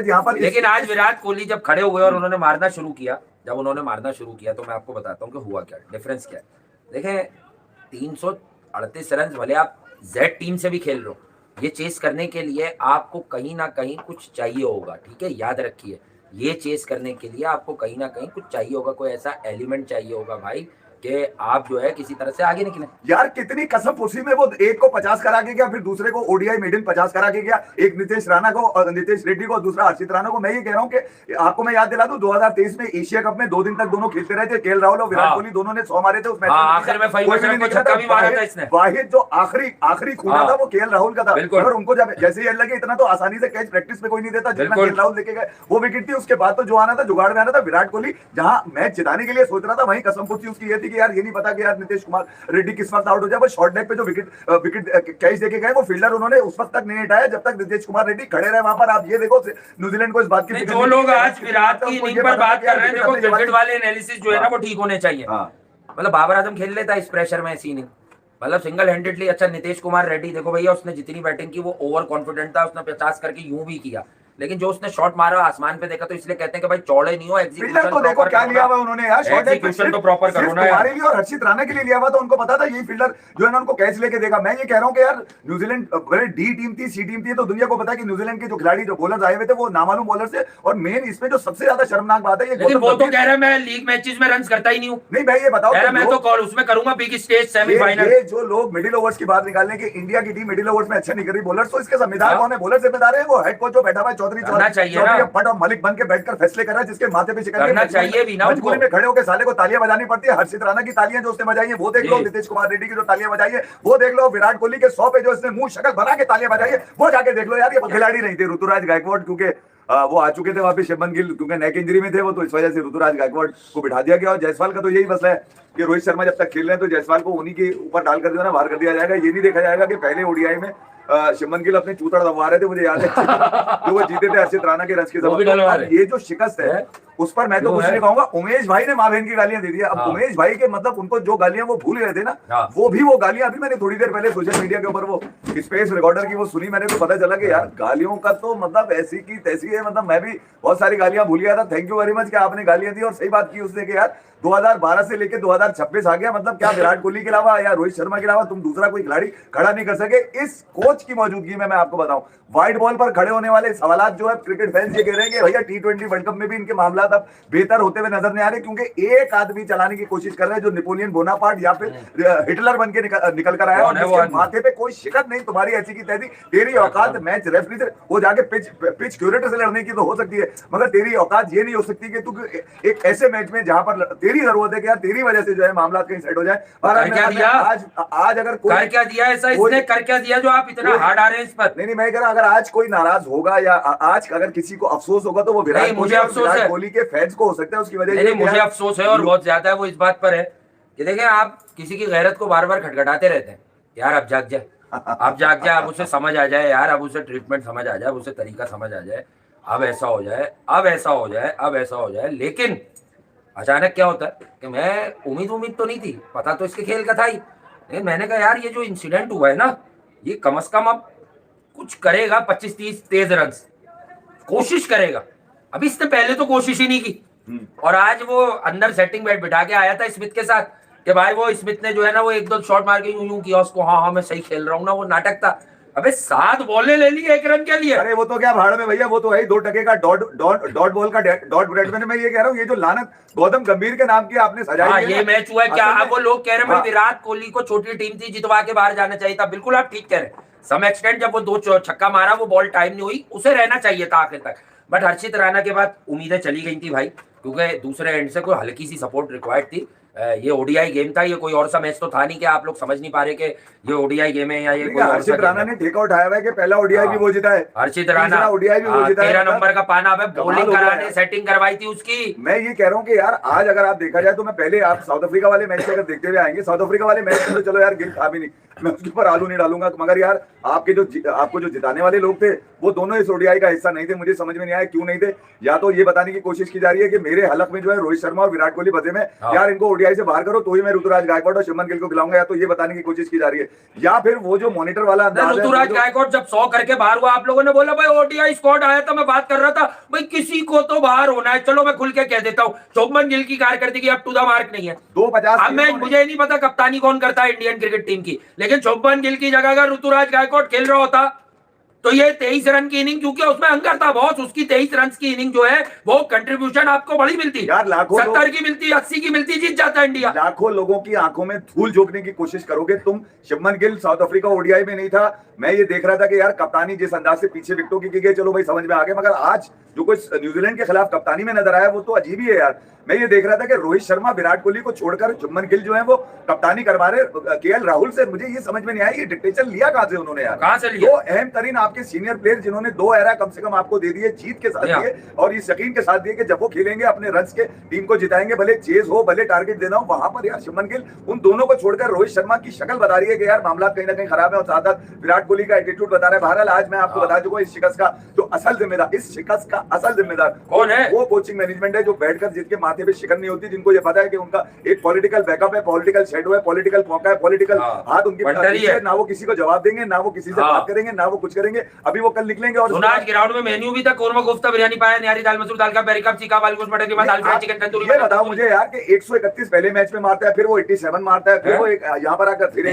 यहाँ पर। लेकिन आज विराट कोहली जब खड़े हुए और उन्होंने मारना शुरू किया, तो मैं आपको बताता हूँ कि हुआ क्या, डिफरेंस क्या है। देखें 338 रन, भले आप जेड टीम से भी खेल रहे हो, ये चेस करने के लिए आपको कहीं ना कहीं कुछ चाहिए होगा, ठीक है, याद रखिए, ये चेस करने के लिए आपको कहीं ना कहीं कुछ चाहिए होगा, कोई ऐसा एलिमेंट चाहिए होगा भाई कि आप जो है किसी तरह से आगे निकले। यार कितनी कसम फुर्सी में वो एक को 50 करा के गया, फिर दूसरे को ओडीआई मेडन 50 करा के गया, एक नितेश राणा को, नितेश रेड्डी को, दूसरा हर्षित राणा को। मैं ये कह रहा हूँ कि आपको मैं याद दिला दूं 2023 में एशिया कप में 2 दिन तक दोनों खेलते रहे थे, केएल राहुल और विराट कोहली दोनों ने 100 मारे थे उस मैच में। वाहिद जो आखिरी खूना था वो केएल राहुल का था, अगर उनको जब जैसे ये लगे इतना तो आसानी से कैच प्रैक्टिस में कोई नहीं देता जितना केएल राहुल लेके गए वो विकेट थी। उसके बाद तो जो आना था जुगाड़ में आना था। विराट कोहली जहां मैच जिताने के लिए सोच रहा था वहीं कसम फुर्सी उसकी ये थी कि यार ये नहीं पता कि यार नीतीश कुमार रेड्डी किस वक्त आउट हो जाए। वो शॉर्ट लेग पे जो विकेट कैच देके गए वो फील्डर उन्होंने उस वक्त तक नहीं हटाया जब तक नीतीश कुमार रेड्डी खड़े रहे वहां पर। आप ये देखो न्यूजीलैंड को इस बात की, जो लोग आज विराट की इनिंग पर बात कर रहे हैं, देखो क्रिकेट वाले एनालिसिस जो है ना वो ठीक होने चाहिए। मतलब बाबर आजम खेल लेता इस प्रेशर में ऐसी इनिंग, मतलब सिंगल हैंडेडली। अच्छा नीतीश कुमार रेड्डी देखो भैया, उसने जितनी बैटिंग की वो ओवर कॉन्फिडेंट था, उसने 50 करके यूं भी किया, लेकिन जो उसने शॉट मारा आसमान पे देखा तो इसलिए कहते हैं कि भाई चौड़े नहीं हो, एग्जीक्यूशन तो देखो क्या लिया हुआ उन्होंने यार, शॉट एग्जीक्यूशन तो प्रॉपर करो ना हमारे लिए और हर्षित राणा के लिए लिया हुआ, तो उनको पता था यही फील्डर जो है ना उनको कैच लेके देगा। मैं ये कह रहा हूं कि यार न्यूजीलैंड बड़े डी टीम थी, सी टीम थी, तो दुनिया को पता है कि न्यूजीलैंड के जो खिलाड़ी जो बॉलर्स आए हुए थे वो नामालूम बॉलर्स थे। और मेन इसमें जो सबसे ज्यादा शर्मनाक बात है, ये वो तो कह रहा है मैं लीग मैचेस में रन करता ही नहीं हूं। नहीं भाई ये बताओ, मैं तो कॉल उसमें करूंगा बिग स्टेज सेमीफाइनल। ये जो लोग मिडिल ओवर्स की बात निकालने के इंडिया की टीम मिडिल ओवर्स में अच्छा नहीं कर रही बॉलर्स, तो इसके जिम्मेदार कौन है? बॉलर जिम्मेदार है, वो हेड कोच जो बैठा हुआ है चौधरी मलिक बन के बैठकर फैसले कर रहा है, जिसके माथे पे शिकन करना चाहिए भी ना, मजबूरी में खड़े होकर साले को तालियां बजानी पड़ती है। हर्षित राणा की तालियां जो उसने बजाई है वो देख लो, नीतीश कुमार रेड्डी की जो तालियां बजाई है वो देख लो, विराट कोहली के 100 पे जो इसने मुंह शक्ल बना के तालियां बजाई है वो जाके देख लो यार। ये खिलाड़ी नहीं थे, ऋतुराज गायकवाड़ क्योंकि वो आ चुके थे वापस, शुभमन गिल क्योंकि नेक इंजरी में थे वो, तो इस वजह से ऋतुराज गायकवाड़ को बिठा दिया गया। और जायसवाल का तो यही मसला है कि रोहित शर्मा जब तक खेल रहे हैं तो जायसवाल को उन्हीं के ऊपर डालकर जो है ना बाहर कर दिया जाएगा। ये नहीं देखा जाएगा कि पहले ओडीआई में शुभमन गिल अपने चूतड़ दबा रहे थे, मुझे याद है जो वो जीते थे हर्षित राणा के रन के साथ। ये जो शिकस्त है उस पर मैं तो कुछ नहीं कहूंगा। उमेश भाई ने माँ बहन की गालियां दे दी। अब उमेश भाई के मतलब उनको जो गालियां वो भूल गए थे ना, वो गालियां अभी मैंने थोड़ी देर पहले सोशल मीडिया के ऊपर वो स्पेस रिकॉर्डर की वो सुनी मैंने, तो पता चला कि यार गालियों का तो मतलब ऐसी की तैसी है। मतलब मैं भी बहुत सारी गालियां भूल गया था। थैंक यू वेरी मच कि आपने गालियां दी और सही बात की उसने कि यार 2012 से लेकर 2026 आ गया, मतलब क्या विराट कोहली के अलावा या रोहित शर्मा के अलावा तुम दूसरा कोई खिलाड़ी खड़ा नहीं कर सके। इस कोच की मौजूदगी में मैं आपको बताऊं, व्हाइट बॉल पर खड़े होने वाले सवालात जो है क्रिकेट फैंस ये कह रहे हैं कि भैया T20 वर्ल्ड कप में भी इनके मामला अब बेहतर होते हुए नजर नहीं आ रहे, क्योंकि एक आदमी चलाने की कोशिश कर रहे हैं जो नेपोलियन बोनापार्ट या फिर हिटलर बन के निकल कर आया और जिसके माथे पे कोई शिकत नहीं, तुम्हारी ऐसी की तैसी, तेरी औकात मैच रेफरी से वो जाके पिच क्यूरेटर से लड़ने की तो हो सकती है, मगर तेरी औकात ये नहीं हो सकती कि तू एक ऐसे मैच में जहां पर तेरी जरूरत है कि यार तेरी वजह से जो है मामला कहीं सेट हो जाए। आज अगर कोई कर क्या दिया ऐसा, इसने कर क्या दिया जो आप इतना हार्ड आ रहे हैं इस पर? नहीं मैं कह रहा, अगर आज कोई नाराज होगा या आज अगर किसी को अफसोस होगा तो वो विराट कोहली के फैंस को हो सकता है। उसकी वजह मुझे अफसोस है और बहुत ज्यादा है, वो इस बात पर है कि देखें आप किसी की गैरत को बार बार खटखटाते रहते हैं, यार अब जाग जाए, अब जाग जाए, अब उसे समझ आ जाए यार, अब उसे ट्रीटमेंट समझ आ जाए, अब उसे तरीका समझ आ जाए, अब ऐसा हो जाए, अब ऐसा हो जाए, अब ऐसा हो जाए। लेकिन अचानक क्या होता है कि मैं उम्मीद तो नहीं थी, पता तो इसके खेल का था ही, लेकिन मैंने कहा यार ये जो इंसिडेंट हुआ है ना, ये कम से कम अब कुछ करेगा, 25-30 तेज रन कोशिश करेगा। अभी इसने पहले तो कोशिश ही नहीं की, और आज वो अंदर सेटिंग बैट बिठा के आया था स्मिथ के साथ कि भाई वो स्मिथ ने जो है ना वो 1-2 शॉट मार के यूं किया उसको, हाँ मैं सही खेल रहा हूँ ना, वो नाटक था। अबे 7 बॉलें ले ली 1 रन के लिए। अरे वो तो क्या भाड़ में भैया, वो तो है 2 टके का डॉट बॉल का डॉट बैट्समैन। मैं ये कह रहा हूँ ये जो लानत गौतम गंभीर के नाम की आपने सजाई, ये मैच हुआ है क्या? अब वो लोग कह रहे हैं विराट कोहली को छोटी टीम थी, जितवा के बाहर जाना चाहिए था। बिल्कुल आप ठीक कह रहे हैं, सम एक्सटेंट जब वो 2 छक्का मारा वो बॉल टाइम नहीं हुई, उसे रहना चाहिए था आखिर तक। बट हर्षित राणा के बाद उम्मीदें चली गई थी भाई, क्योंकि दूसरे एंड से कोई हल्की सी सपोर्ट रिक्वायर्ड थी। ये ओडीआई गेम था, ये कोई और सा मैच तो था नहीं कि आप लोग समझ नहीं पा रहे कि ये ओडीआई गेम है या ये कोई और सा। हर्षित राणा ने ठेका उठाया हुआ है कि पहला ओडीआई भी वो जीता है। हर्षित राणा ओडीआई भी वो जीता है, 13 नंबर का पाना है, बॉलिंग कराने सेटिंग करवाई थी उसकी। मैं ये कह रहा हूँ कि यार आज अगर आप देखा जाए तो मैं पहले आप साउथ अफ्रीका वाले मैच से अगर देखते हुए आएंगे, साउथ अफ्रीका वाले मैच में तो चलो यार गिल था भी नहीं, मैं उसके ऊपर आलू नहीं डालूंगा, मगर यार आपके जो आपको जो जिताने वाले लोग थे वो दोनों इस ओडीआई का हिस्सा नहीं थे। मुझे समझ में नहीं आया क्यों नहीं थे। या तो ये बताने की कोशिश की जा रही है कि मेरे हलक में जो है रोहित शर्मा और विराट कोहली बचे में, यार इनको ओडीआई से बाहर करो तो ही मैं ऋतुराज गायकवाड़ और शुभमन गिल को खिलाऊंगा, या तो ये बताने की कोशिश की जा रही है, या फिर वो जो मॉनिटर वाला अंदाज है, ऋतुराज गायकवाड़ जब 100 करके बाहर हुआ, आप लोगों ने बोला भाई ओडीआई स्क्वाड आया था, मैं बात कर रहा था भाई किसी को तो बाहर होना है। चलो मैं खुल के कह देता हूँ, शुभमन गिल की कारकर्दगी अब टू द मार्क नहीं है। 250 अब मैं मुझे नहीं पता कप्तानी कौन करता है इंडियन क्रिकेट टीम की, लेकिन शुभमन गिल की जगह अगर ऋतुराज गायकवाड़ खेल रहा होता तो ये 23 रन की इनिंग, क्योंकि उसमें अंकर था बॉस, उसकी 23 रन की इनिंग जो है वो कंट्रीब्यूशन आपको बड़ी मिलती यार, लाखों 70 की मिलती, 80 की मिलती, जीत जाता इंडिया। लाखों लोगों की आंखों में धूल झोंकने की कोशिश करोगे तुम। Shubman Gill south Africa ODI में नहीं था, मैं ये देख रहा था कि यार कप्तानी जिस अंदाज से पीछे विकेटों की गई, चलो भाई समझ में आ गया, मगर आज जो कुछ न्यूजीलैंड के खिलाफ कप्तानी में नजर आया वो तो अजीब ही है यार। मैं ये देख रहा था कि रोहित शर्मा विराट कोहली को छोड़कर शुभमन गिल जो है वो कप्तानी करवा रहे केएल राहुल से। मुझे ये समझ में नहीं आया ये डिक्टेशन लिया कहां से उन्होंने यार, कहां से लिया? दो अहम तरीन आपके सीनियर प्लेयर जिन्होंने 2 एरा कम से कम आपको दे दिए, जीत के साथ दिए और इस यकीन के साथ दिए कि जब वो खेलेंगे अपने रन्स के टीम को जिताएंगे, भले चेज हो भले टारगेट देना हो, वहां पर यार शुभमन गिल उन दोनों को छोड़कर रोहित शर्मा की शक्ल बता रही है कि यार मामला कहीं ना कहीं खराब है, और साथ साथ विराट कोहली का एटीट्यूड बता रहा है। बहरहाल आज मैं आपको बता दूंगा इस शिकस्त का जो असल जिम्मेदार, इस शिकस्त का असल जिम्मेदार कौन है? वो कोचिंग मैनेजमेंट है जो बैठकर जिनके माथे पे शिकन नहीं होती, जिनको ये पता है कि उनका एक पॉलिटिकल बैकअप है, पॉलिटिकल शेडो है, पॉलिटिकल मौका है, पॉलिटिकल हाथ उनके पीछे है, ना वो किसी को जवाब देंगे, ना वो किसी से बात करेंगे, ना वो कुछ करेंगे। अभी वो कल निकलेंगे और आज ग्राउंड में मेन्यू भी था, कोरमा कोफ्ता बिरयानी पाया, निहारी दाल मसूर दाल का पेरिकप चीका बाल कुछ मटर के बाद दाल फ्राई चिकन तंदूरी। ये बताओ मुझे यार कि 131 पहले मैच में मारता है, फिर वो 87 मारता है, फिर वो यहाँ पर आकर फिर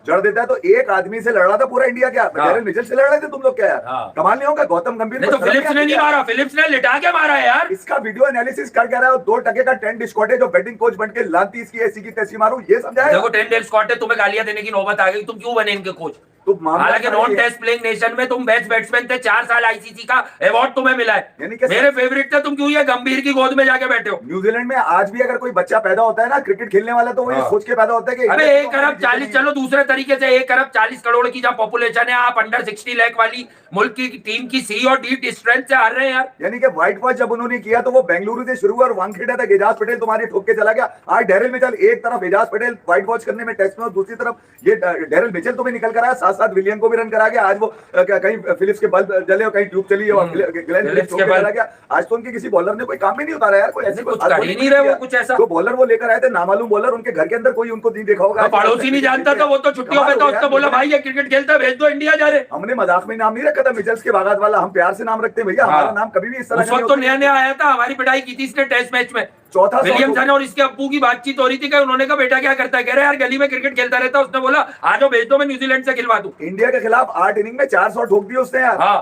जड़ देता है। तो एक आदमी से लड़ रहा था पूरा इंडिया, क्या डेरेन मिचेल से लड़ रहे थे तुम लोग क्या यार? कमाल नहीं होगा? गौतम गंभीर तो फिलिप्स ने नहीं मारा, फिलिप्स ने लिटा के मारा है यार। इसका वीडियो एनालिसिस कर रहा है, 2 टके का टेंट स्क्वाड है जो बैटिंग कोच बन के लाती इसकी ऐसी की तैसी मारू, ये समझाया। देखो टेंडेल स्कॉट है, तुम्हें गालियां देने की नौबत आ गई, तुम क्यों बने इनके कोच? हालांकि नॉन टेस्ट प्लेइंग नेशन में तुम बेस्ट बैट्समैन थे, 4 साल आईसीसी का अवार्ड तुम्हें मिला है, मेरे फेवरेट थे, तुम क्यों ये गंभीर की गोद में जाके बैठे हो? न्यूजीलैंड में आज भी अगर कोई बच्चा पैदा होता है ना क्रिकेट खेलने वाला, तो वो ये सोच के पैदा होता है कि अरे 1 अरब 40, चलो दूसरे तरीके से 1 अरब 40 करोड़ की जब पॉपुलेशन है, आप अंडर 60 लाख वाली मुल्क की टीम की सी और डी स्ट्रेंथ से हार रहे हैं यार। यानी कि व्हाइट वॉश जब उन्होंने किया तो वो बेंगलुरु से शुरू हुआ और वानखेड़े तक एजाज पटेल तुम्हारे ठोक के चला गया। आज डेरिल मिचेल, एक तरफ एजाज पटेल व्हाइट वॉश करने में टेस्ट में और दूसरी तरफ ये डेरिल मिचेल तुम्हें निकल कर आया, साथ साथ विलियम को भी रन करा गया। आज वो कहीं फिलिप्स के बल्ब जले और कहीं ट्यूब चली और ग्लेन फिलिप्स के चला गया। आज तो उनके किसी बॉलर ने कोई काम ही नहीं उतारा यार, कोई ऐसी कुछ कर ही नहीं रहे वो, कुछ ऐसा जो बॉलर वो लेकर आए थे नामालूम बॉलर, उनके घर के अंदर कोई उनको नहीं देखा होगा, पड़ोसी नहीं जानता था, वो तो छुट्टियों में था, उसने बोला भाई ये क्रिकेट खेलता है भेज दो इंडिया जा रहे। हमने मजाक में नाम नहीं रखा था मिचेल्स के बागात वाला, हम प्यार से नाम रखते हैं भैया, हमारा नाम कभी भी इस तरह उस वक्त तो नया नया आया था, हमारी पिटाई की थी इसने टेस्ट मैच में। चौथा विलियमसन और इसके अब्बू की बातचीत हो रही थी कि उन्होंने कहा बेटा क्या करता है, कह रहे यार गली में क्रिकेट खेलता रहता है, उसने बोला आ जाओ भेज दो, मैं न्यूजीलैंड से खिलवा दूं। इंडिया के खिलाफ 8 इनिंग में 400 ठोक दिए उसने यार। हाँ,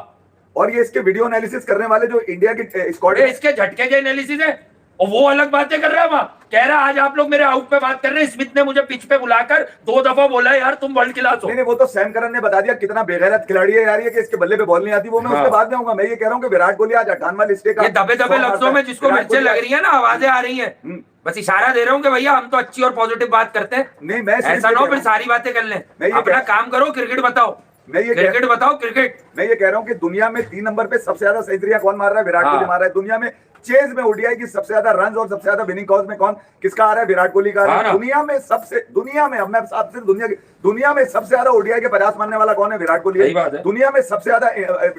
और ये इसके वीडियो एनालिसिस करने वाले जो इंडिया के स्क्वाड है, इसके झटके के एनालिसिस है और वो अलग बातें कर रहा है वहां, कह रहा आज आप लोग मेरे आउट पे बात कर रहे हैं, स्मिथ ने मुझे पिच पे बुलाकर 2 दफा बोला यार तुम वर्ल्ड क्लास हो। नहीं वो तो सैम करन ने बता दिया कितना बेगैरत खिलाड़ी है यार ये, कि इसके बल्ले पे बॉल नहीं आती, वो मैं उसके बाद में आऊंगा। मैं ये कह रहा हूँ कि विराट कोहली आज 58वां लिस्ट का, ये दबे दबे लफ्जों में जिसको मिर्चें लग रही है ना, आवाजें आ रही है, बस इशारा दे रहा हूँ कि भैया हम तो अच्छी और पॉजिटिव बात करते हैं, नहीं मैं ऐसा ना हो फिर सारी बातें कर लें, अपना काम करो, क्रिकेट बताओ, क्रिकेट बताओ क्रिकेट। मैं ये कह रहा हूँ कि दुनिया में 3 नंबर पे सबसे ज्यादा सेंचुरियां कौन मार रहा है? विराट कोहली मार रहा है। दुनिया में चेज में ओडीआई की सबसे ज्यादा रन और सबसे ज्यादा विनिंग कॉज में कौन किसका आ रहा है? विराट कोहली का। दुनिया में सबसे, दुनिया में, अब मैं आपसे दुनिया में सबसे ज्यादा ओडीआई के 50 मारने वाला कौन है? विराट कोहली है। दुनिया में सबसे ज्यादा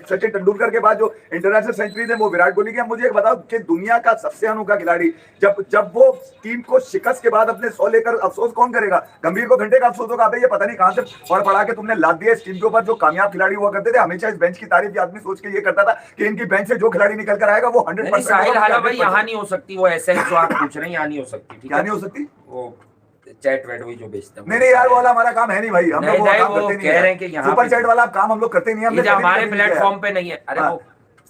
सचिन तेंदुलकर के बाद जो इंटरनेशनल सेंचुरी है वो विराट कोहली की है। मुझे एक बताओ कि दुनिया का सबसे अनोखा खिलाड़ी जब वो टीम को शिकस्त के बाद अपने 100 लेकर अफसोस कौन करेगा? गंभीर को घंटे का अफसोस होगा, ये पता नहीं कहां से पढ़ा के तुमने लाद दिया इस टीम के ऊपर। जो कामयाब खिलाड़ी हुआ करते थे हमेशा इस बेंच की तारीफ आदमी सोच के ये करता था कि इनकी बेंच से जो खिलाड़ी निकल कर आएगा वो 100% यहाँ नहीं हो सकती वो एसेंस जो आप पूछ रहे हैं, यहाँ नहीं हो सकती। क्या नहीं हो सकती? वो चैट वेट वही जो बेचते हैं। नहीं यार वो वाला हमारा काम है नहीं भाई, हम लोग वो काम करते नहीं है। सुपर चैट वाला काम हम लोग करते नहीं है, हमारे प्लेटफॉर्म पे नहीं है। अरे वो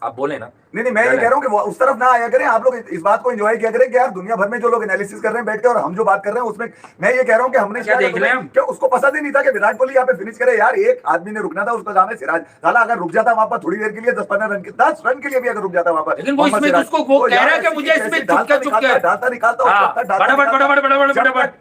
आप बोले ना, नहीं मैं ये कह रहा हूँ कि उस तरफ ना आया करें, आप लोग इस बात को एंजॉय किया करें कि यार दुनिया भर में जो लोग एनालिसिस कर रहे हैं बैठ के और हम जो बात कर रहे हैं उसमें मैं ये कह रहा हूँ कि हमने क्या देख रहे हैं, क्या उसको पसंद ही नहीं था कि विराट कोहली यहाँ पे फिनिश करे यार। एक आदमी ने रुकना था, उसका नाम है सिराज। साला अगर रुक जाता वहां पर थोड़ी देर के लिए 10-15 रन के 10 रन के लिए भी अगर रुक जाता वहां पर, लेकिन वो इसमें उसको वो कह रहा है कि मुझे इसमें डालता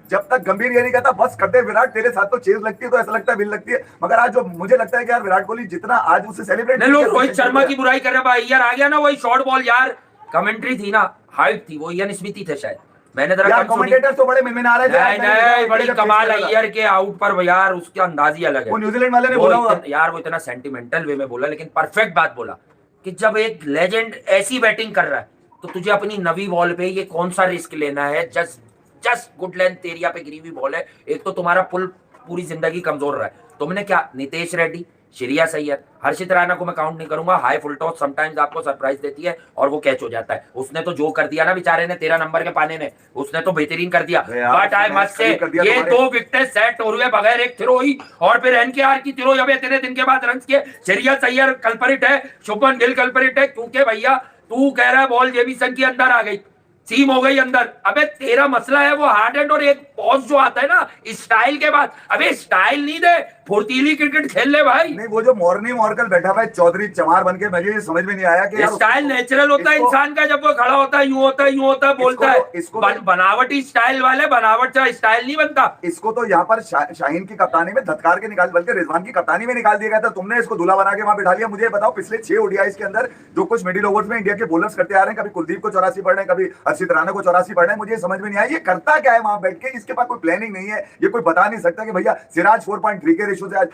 जब तक गंभीर ये नहीं कहता बस कर दे विराट, तेरे साथ तो चेज लगती है तो ऐसा लगता है विल लगती है। मगर आज जो मुझे लगता है कि यार विराट कोहली जितना आज उसे सेलिब्रेट, लोग रोहित शर्मा की बुराई कर रहे हैं भाई, यार आ गया ना वही शॉर्ट बॉल यार, कमेंट्री थी ना, हाइट थी, वो इयान स्मिथ थे शायद, मैंने जरा यार कम सुनी। कमेंटेटर्स तो बड़े मिनमिना रहे थे यार, नहीं मैंने देखा नहीं, वो बड़ी जब कमाल टेस्ट है खेला था। अय्यर के आउट पर यार, उसका अंदाज ही अलग है। वो न्यूजीलैंड वाले ने वो बोला होगा। यार वो इतना सेंटिमेंटल वे में बोला, लेकिन परफेक्ट बात बोला कि जब एक लेजेंड ऐसी बैटिंग कर रहा है तो तुझे अपनी नवी बॉल पे ये कौन सा रिस्क लेना है। Just just good length area पे गिरी हुई बॉल है, एक तो तुम्हारा पुल पूरी जिंदगी कमजोर रहा है। तुमने क्या, नितेश रेड्डी, श्रेयस अय्यर, हर्षित राणा को मैं काउंट नहीं करूंगा, हाई फुल टॉस समटाइम्स आपको सरप्राइज देती है और वो कैच हो जाता है। उसने तो जो कर दिया ना बेचारे ने 13 नंबर के पाने ने, उसने तो बेहतरीन कर दिया। बट आई मस्ट से ये 2 विकेट सेट हो रहे बगैर एक थ्रो ही, और फिर एनकेआर की थ्रो जब इतने दिन के बाद रन किए। श्रेयस अय्यर कल्परिट है, शुभमन गिल कल्परिट है, क्योंकि भैया तू कह रहा है बॉल जेबीसन की अंदर आ गई, सीम हो गई अंदर। अबे तेरा मसला है वो हार्ड एंड और एक पॉज जो आता है ना स्टाइल के बाद। अबे स्टाइल नहीं दे, फुर्तीली क्रिकेट खेल ले भाई। नहीं वो जो मॉर्कल बैठा हुआ है चौधरी चमार बन के, मुझे ये समझ में नहीं आया कि स्टाइल नेचुरल होता है इंसान का, जब वो खड़ा होता है यूं होता है यूं होता है बोलता है। बनावटी स्टाइल वाले बनावट से स्टाइल नहीं बनता। इसको तो यहाँ पर शाहीन की कप्तानी में धत्कार के निकाल, बल्कि रिजवान की कप्तानी में निकाल दिया गया था। तुमने इसको दूल्हा बना के वहां बिठा लिया। मुझे बताओ पिछले 6 ओडीआईस के अंदर जो कुछ मिडिल ओवर्स में इंडिया के बॉलर्स करते आ रहे हैं, कभी कुलदीप को 84 पढ़ रहे हैं, कभी हर्षित राणा को 84 पढ़ रहे हैं, मुझे समझ में नहीं आया ये करता क्या है वहां बैठ के। इसके पास कोई प्लानिंग नहीं है, ये कोई बता नहीं सकता कि भैया सिराज 4.3 के रेशो से आज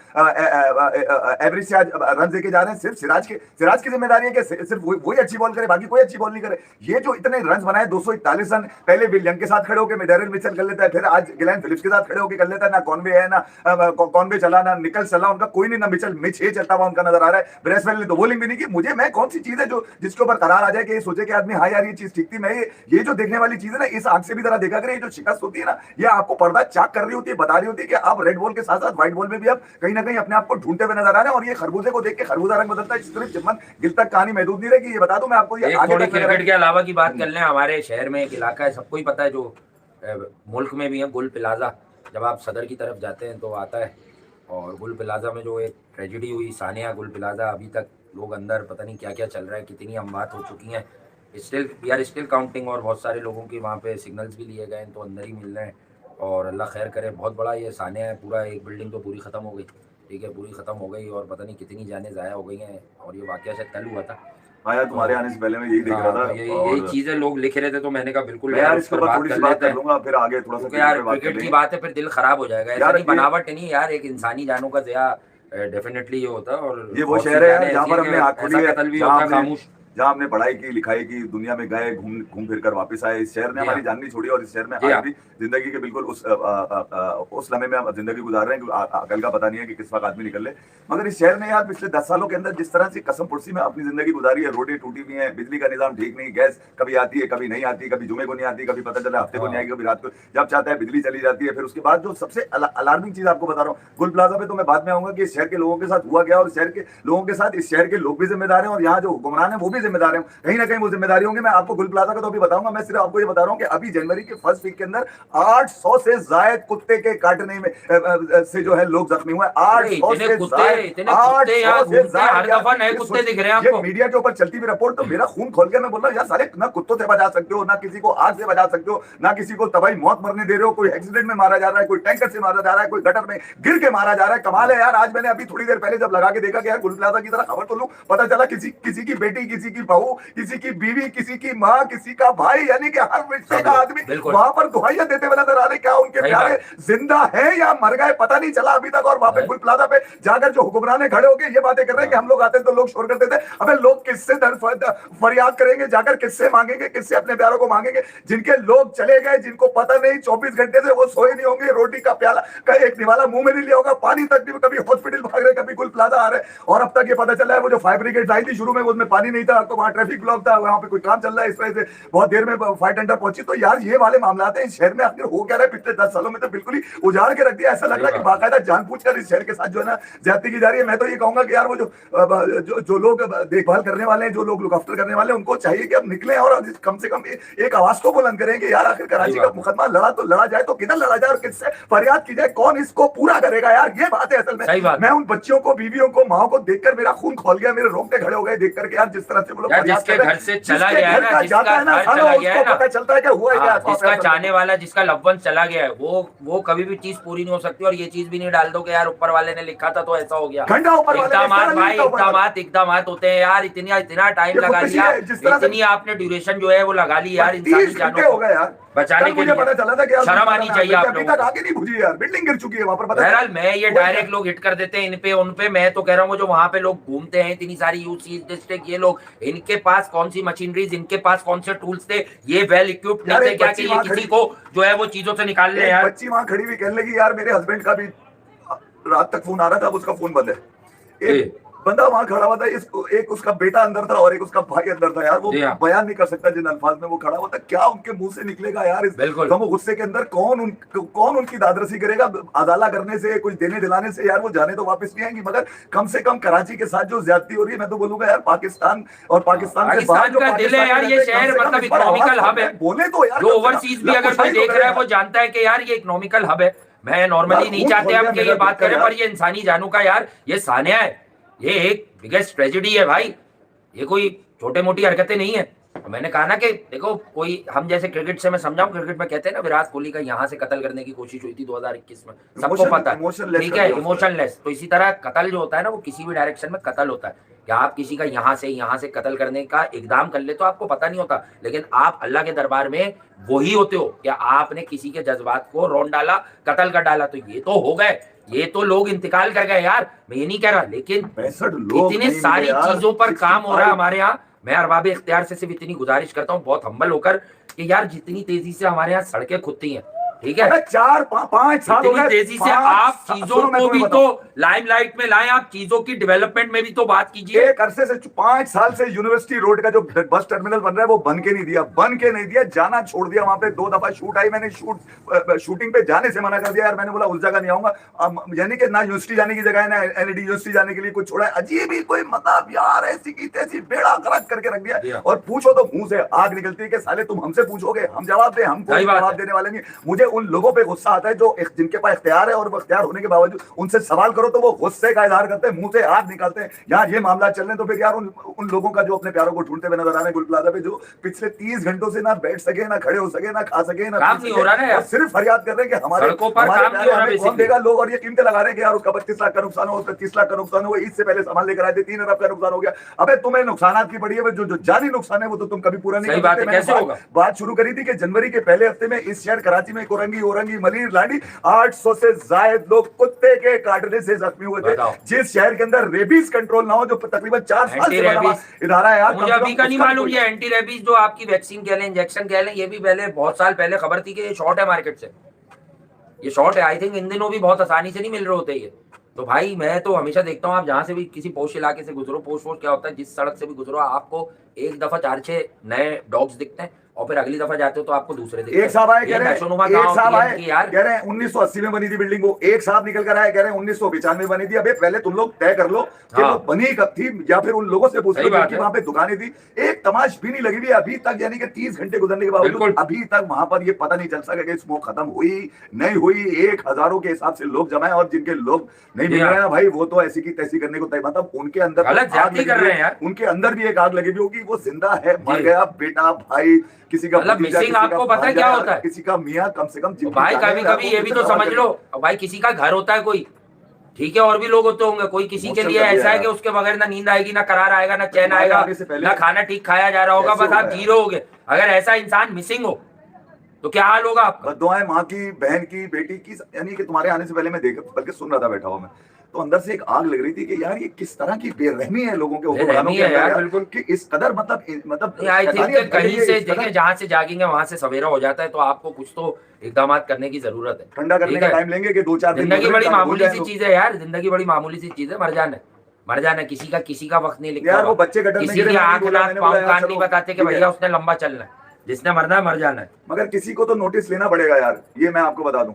एवरेज से आज रन देके जा रहे हैं। सिर्फ सिराज की जिम्मेदारी है कि सिर्फ वही अच्छी बॉल करे, बाकी कोई अच्छी बॉल नहीं करे। ये जो इतने रन बनाए 241 रन, पहले विलियम के साथ खड़े होकर डेरिल मिचेल कर लेता है, फिर आज गिलेन फिलिप्स के साथ खड़े होकर कर लेता है। ना कॉनवे है, ना कॉनवे चला, ना निकल्स चला, उनका कोई नहीं, ना मिच ही चलता हुआ उनका नजर आ रहा है। ब्रेसवेल ने तो बॉलिंग भी नहीं की। मुझे मैं कौन सी चीज है जो जिसके ऊपर करार आ जाए कि ये सोचे कि आदमी हाँ यार ये चीज ठीक थी। मैं ये जो देखने वाली चीज है ना, इस आंख से भी जरा देखा करें। ये जो शिकस्त होती है ना, ये आपको पर्दा चाक कर रही होती है, बता रही होती है कि आप रेड बॉल के साथ साथ व्हाइट बॉल में भी आप कहीं ना कहीं अपने आप को ढूंढते हुए नजर आ रहे हैं। और ये खरबूजे को देख के खरबूजा रंग बदलता है, सिर्फ चिमन गिल तक कहानी महदूद नहीं रहेगी। ये बता दूं मैं आपको, ये आगे क्रिकेट के अलावा की बात कर लें। हमारे शहर में एक इलाका है, सबको ही पता है, जो मुल्क में भी है, गुल प्लाजा। जब आप सदर की तरफ जाते हैं तो आता है, और गुल प्लाजा में जो एक ट्रेजेडी हुई सानिया गुल प्लाजा, अभी तक लोग अंदर पता नहीं क्या क्या चल रहा है, कितनी अमवात हो चुकी हैं। Still we are still counting, और बहुत सारे लोगों की वहाँ पे सिग्नल्स भी लिए गए हैं, तो अंदर ही मिल रहे हैं। और अल्लाह खैर करे। बहुत बड़ा ये सानिया है, पूरा एक बिल्डिंग तो पूरी ख़त्म हो गई, ठीक है, पूरी ख़त्म हो गई, और पता नहीं कितनी जानें ज़ाया हो गई हैं। और ये वाक़या शायद कल हुआ था। हाँ यार, तुम्हारे आने से पहले मैं यही देख रहा था। यही चीज़ें लोग लिख रहे थे, तो मैंने कहा बिल्कुल यार इस पर थोड़ी सी बात कर लूंगा, फिर आगे थोड़ा सा यार क्रिकेट की बात है, फिर दिल खराब हो जाएगा। ऐसा नहीं बनावट नहीं यार, एक इंसानी जानों का ज़या डेफिनेटली ये होता है। और ये वो शहर है जहाँ पर हमने आँख खोली है, कत्ल भी होता है खामोश, जहाँ हमने पढ़ाई की, लिखाई की, दुनिया में गए, घूम फिर कर वापस आए। इस शहर ने हमारी जान नहीं छोड़ी, और इस शहर में आज भी जिंदगी के बिल्कुल उस लम्हे में हम जिंदगी गुजार रहे हैं। कल का पता नहीं है कि किस वक्त आदमी निकल ले। मगर इस शहर ने यार पिछले 10 सालों के अंदर जिस तरह से कसम पुरसी में अपनी जिंदगी गुजारी है, रोडें टूटी हुई हैं, बिजली का निजाम ठीक नहीं, गैस कभी आती है कभी नहीं आती, कभी जुमे को नहीं आती, कभी पता चला हफ्ते को नहीं आएगी, कभी रात को जब चाहता है बिजली चली जाती है। फिर उसके बाद जो सबसे अलार्मिंग चीज आपको बता रहा हूँ, गुल प्लाजा पे तो मैं बाद में आऊंगा कि इस शहर के लोगों के साथ हुआ गया, और शहर के लोगों के साथ इस शहर के लोग भी जिम्मेदार हैं, और यहाँ जो हुक्मरान है वो भी जिम्मेदार है। कहीं ना कहीं वो जिम्मेदारी होंगे। मैं आपको गुल प्लाजा का तो अभी बताऊंगा, मैं सिर्फ आपको ये बता रहा हूँ कि अभी जनवरी के फर्स्ट वीक के अंदर 800 से ज्यादा कुत्ते के काटने में से जो है लोग जख्मी हुए। 800 से कुत्ते दिख रहे हैं आपको मीडिया के ऊपर चलती हुई रिपोर्ट, तो मेरा खून खोल के मैं बोल रहा हूँ यार साले, ना कुत्तों से बचा सकते हो, ना किसी को आग से बचा सकते हो, ना किसी को तबाही मौत मरने दे रहे हो। कोई एक्सीडेंट में मारा जा रहा है, कोई टैंकर से मारा जा रहा है, कोई गटर में गिर के मारा जा रहा है। कमाल है यार। आज मैंने अभी थोड़ी देर पहले जब लगा के देखा कि यार गुल प्लाजा की तरह खबर तो लूं, पता चला किसी की बेटी, किसी की बहू, किसी की बीवी, किसी की माँ, किसी का भाई, यानी कि हर रिश्ते का आदमी वहां पर दुहाइयां देते हुए नजर आ रहे। क्या उनके प्यारे जिंदा है या मर गए पता नहीं चला अभी तक। और वहां पे गुल प्लाजा पे जाकर जो हुक्मरान खड़े होकर ये बातें कर रहे हैं कि हम लोग आते तो लोग शोर करते थे। अबे लोग किससे फरियाद करेंगे, जाकर किससे मांगेंगे, किससे अपने प्यारों को मांगेंगे? जिनके लोग चले गए, जिनको पता नहीं 24 घंटे से वो सोए नहीं होंगे, रोटी का प्याला का एक निवाला मुंह में नहीं लिया होगा, पानी तक भी, कभी हॉस्पिटल भाग रहे, कभी गुल प्लाजा आ रहे। और अब तक ये पता चला है वो जो फायर ब्रिगेड आई थी शुरू में, उसमें पानी नहीं था, तो वहां ट्रैफिक ब्लॉक था, वहां पे कोई काम चल रहा है, इस वजह से बहुत देर में फायर टेंडर पहुंची। तो यार ये वाले मामला हैं इस शहर में आखिर हो क्या रहा है? पिछले 10 सालों में तो बिल्कुल ही उजाड़ के रख दिया। ऐसा लग रहा है कि बाकायदा जानबूझकर इस शहर के साथ जो है ना ज्यादती की जा रही है। मैं तो ये कहूंगा कि यार वो जो लोग देखभाल करने वाले हैं, जो लोग लुक आफ्टर करने वाले हैं, उनको चाहिए कि अब निकले और कम से कम एक आवाज तो बुलंद करें कि यार आखिर कराची का मुकदमा लड़ा जाए तो किधर लड़ा जाए और किससे फरियाद की जाए, कौन इसको पूरा करेगा? यार ये बात है असल में। मैं उन बच्चियों को, बीवियों को, माओ को देखकर मेरा खून खोल गया, मेरे रोंगटे खड़े हो गए देखकर के यार जिस तरह से वो लोग जिसके घर से चला गया है ना, जिसका पता चलता है कि हुआ है क्या, जिसका चाहने वाला, जिसका लव्वन चला गया है, वो कभी भी चीज पूरी नहीं हो सकती। और ये चीज भी नहीं डाल दो कि यार ऊपर वाले ने लिखा था तो ऐसा हो गया। इक़दामात होते हैं यार, इतना टाइम लगा लिया, इतनी आपने ड्यूरेशन जो है वो लगा ली यार, इंसानी जानों को। बचाने कल के मुझे लिए पता चला था कि यार शर्म आनी चाहिए आप अभी लोगों तक को। आगे नहीं बुझी यार, बिल्डिंग गिर चुकी है वहां पर, पता बहरहाल मैं ये वही डायरेक्ट लोग हिट कर देते हैं इन पे उन पे, मैं तो कह रहा हूँ जो वहां पे लोग घूमते हैं इतनी सारी यूसी डिस्ट्रिक्ट, ये लोग इनके पास कौन सी मशीनरीज, इनके पास कौन से टूल्स थे, ये वेल इक्विप्ड यार नहीं थे एक क्या बच्ची कि ये वहां किसी खड़ी, को जो है वो चीजों से निकाल ले एक यार। बच्ची वहां खड़ी हुई कहने लगी यार मेरे हस्बैंड का भी रात तक फोन आ रहा था, अब उसका फोन बंद है। जी एक बंदा वहां खड़ा हुआ था, एक उसका बेटा अंदर था और एक उसका भाई अंदर था यार, वो जी हाँ बयान नहीं कर सकता जिन अल्फाज में वो खड़ा हुआ था, क्या उनके मुंह से निकलेगा यार इस बिल्कुल गम और गुस्से के अंदर, कौन उनकी दादरसी करेगा, अदाला करने से, कुछ देने दिलाने से यार वो जाने तो वापस नहीं आएंगी, मगर कम से कम कराची के साथ जो ज्यादती हो रही है, मैं तो बोलूंगा यार पाकिस्तान और पाकिस्तान के बाहर पाकिस्तान जो का दिल है यार ये शहर, मतलब इकोनॉमिकल हब है, बोले तो यार जो ओवरसीज भी अगर कोई देख रहा है वो जानता है कि यार ये इकोनॉमिकल हब है। मैं नॉर्मली नहीं चाहते हम कि ये बात करें, पर ये इंसानी जानों का यार ये सान्या है, ये एक बिगेस्ट ट्रेजेडी है भाई, ये कोई छोटे मोटी हरकतें नहीं है। तो मैंने कहा ना कि देखो कोई हम जैसे क्रिकेट से मैं समझाऊं, क्रिकेट में कहते हैं ना विराट कोहली का यहाँ से कत्ल करने की कोशिश हुई थी 2021 में, सबको पता है, ठीक है, इमोशनलेस। तो इसी तरह कत्ल जो होता है ना वो किसी भी डायरेक्शन में कत्ल होता है, कि आप किसी का यहाँ से कत्ल करने का इकदाम कर ले तो आपको पता नहीं होता, लेकिन आप अल्लाह के दरबार में वही होते हो कि आपने किसी के जज्बात को रौंद डाला, कत्ल कर डाला। तो ये तो हो गए, ये तो लोग इंतकाल कर गए यार, मैं ये नहीं कह रहा, लेकिन 65 लोग इतने नहीं सारी मिले यार, चीजों पर काम हो रहा है 65 हमारे यहाँ। मैं अरबाब इख्तियार से सिर्फ इतनी गुजारिश करता हूँ बहुत हम्बल होकर कि यार जितनी तेजी से हमारे यहाँ सड़कें खुदती हैं, ठीक है, अबे 4-5 साल हो इतनी गए, तेजी से 5 आप साल- चीजों सुनो मैं को तुम्हें भी बताऊं, तो लाइमलाइट में लाएं, आप चीजों की डेवलपमेंट में भी तो बात कीजिए। एक अरसे से 5 साल से यूनिवर्सिटी रोड का जो बस टर्मिनल बन रहा है वो बन के नहीं दिया, जाना छोड़ दिया। वहां पे 2 दफा शूट आई, मैंने शूटिंग पे जाने से मना कर दिया यार, मैंने बोला उस जगह नहीं आऊंगा, यानी कि ना यूनिवर्सिटी जाने की जगह है ना एलईडी यूनिवर्सिटी जाने के लिए कुछ छोड़ा है, अजीब ही कोई मतलब यार, ऐसी की तैसी बेड़ा गर्क करके रख दिया। और पूछो तो मुंह से आग निकलती है कि साले तुम हमसे पूछोगे हम जवाब दे, हम कोई जवाब देने वाले नहीं। मुझे उन लोगों पे गुस्सा आता है जो जिनके पास इख्तियार है और वो इख्तियार होने के बावजूद उनसे सवाल करो तो वो गुस्से का इजहार करते हैं, मुंह से आग निकालते हैं। यार ये मामला चल रहे तो फिर यार उन लोगों का जो अपने प्यारों को ढूंढते हुए नजर आ रहे हैं गुल प्लाजा पे, जो पिछले 30 घंटों से ना बैठ सके, ना खड़े हो सके, ना खा सके, ना काम नहीं हो रहा है यार, सिर्फ फरियाद कर रहे हैं कि हमारे सड़कों पर काम नहीं हो रहा कौन देगा लोग, और ये कीमतें लगा रहे हैं कि यार उसका 25 लाख का नुकसान हो, उसका 30 लाख का नुकसान हो, इससे पहले सामान लेकर आए थे 3 अरब का नुकसान हो गया। अबे तुम्हें नुकसानात की पड़ी है, जो जानी नुकसान है वो तो तुम कभी पूरा नहीं कर सकते। कैसे होगा? बात शुरू करी थी कि जनवरी के पहले हफ्ते में इस शहर कराची में कोरंगी, ओरंगी, मलीर, लाडी 800 से जायद लोग कुत्ते के काटने से जख्मी हुए थे। जिस शहर के अंदर रेबीज कंट्रोल ना हो, जो तकरीबन 4 साल से बना इदारा है यार, मुझे अभी का नहीं मालूम ये एंटी रेबीज जो आपकी वैक्सीन कह लें, इंजेक्शन कह लें, ये भी पहले बहुत साल पहले खबर थी कि ये शॉर्ट है मार्केट से, ये शॉर्ट है। आई थिंक इन दिनों भी बहुत आसानी से नहीं मिल रहे होते ये। तो भाई मैं तो हमेशा देखता हूँ आप जहां से भी किसी पोश इलाके से गुजरो, पोश क्या होता है, जिस सड़क से भी गुजरो आपको एक दफा 4-6 नए डॉग्स दिखते हैं और फिर अगली दफा जाते हो तो आपको दूसरे दिखते हैं। एक साहब आए कह रहे हैं 1980 में बनी थी बिल्डिंग, वो एक साहब निकल कर आए कह रहे हैं 1995 में बनी थी। अबे पहले तुम लोग तय कर लो कि वो बनी कब थी, या फिर उन लोगों से पूछ लो कि वहां पे दुकानें थी, एक तमाश भी नहीं लगी हुई अभी तक, यानी कि 30 घंटे गुजरने के बावजूद अभी तक वहां पर ये पता नहीं चल सका कि स्मोक खत्म हुई नहीं हुई। 1000 के हिसाब से लोग जमाए और जिनके लोग नहीं मिल रहे हैं ना भाई, वो तो ऐसी की तैसी करने को तय, मतलब उनके अंदर उनके अंदर भी एक आग लगी हुई होगी, वो जिंदा है, मर गया बेटा, भाई, किसी का मिसिंग, आपको पता है क्या होता है, किसी का मियां, कम से कम भाई कभी कभी ये भी तो समझ लो भाई, किसी का घर होता है कोई, ठीक है, और भी लोग होते होंगे, कोई किसी के लिए ऐसा है कि उसके बगैर ना नींद आएगी, ना करार आएगा, ना चैन आएगा, ना खाना ठीक खाया जा रहा होगा, बस आप जी रहे होगे। अगर ऐसा इंसान मिसिंग हो तो क्या हाल होगा आपका? दुआएं माँ की, बहन की, बेटी की, यानी कि तुम्हारे आने से पहले मैं देख बल्कि सुन रहा था बैठा हुआ मैं, तो अंदर से एक आग लग रही थी कि यार ये किस तरह की बेरहमी है लोगों के हुक्मरानों के अंदर बिल्कुल, कि इस कदर मतलब आई थिंक कहीं से देखें, जहां से जागेंगे वहां से सवेरा हो जाता है, तो आपको कुछ तो इकदाम करने की जरूरत है। ठंडा करने का टाइम लेंगे कि 2-4 दिन। जिंदगी बड़ी मामूली सी चीज है यार, जिंदगी बड़ी मामूली सी चीज है, मर जाना है, किसी का वक्त नहीं लिखता यार, वो बच्चे गटर में किसी की आंख नाक पाँव कान नहीं बताते कि भैया उसने लंबा चलना है, जिसने मरना है मर जाना है। मगर किसी को तो नोटिस लेना पड़ेगा यार, ये मैं आपको बता दूं,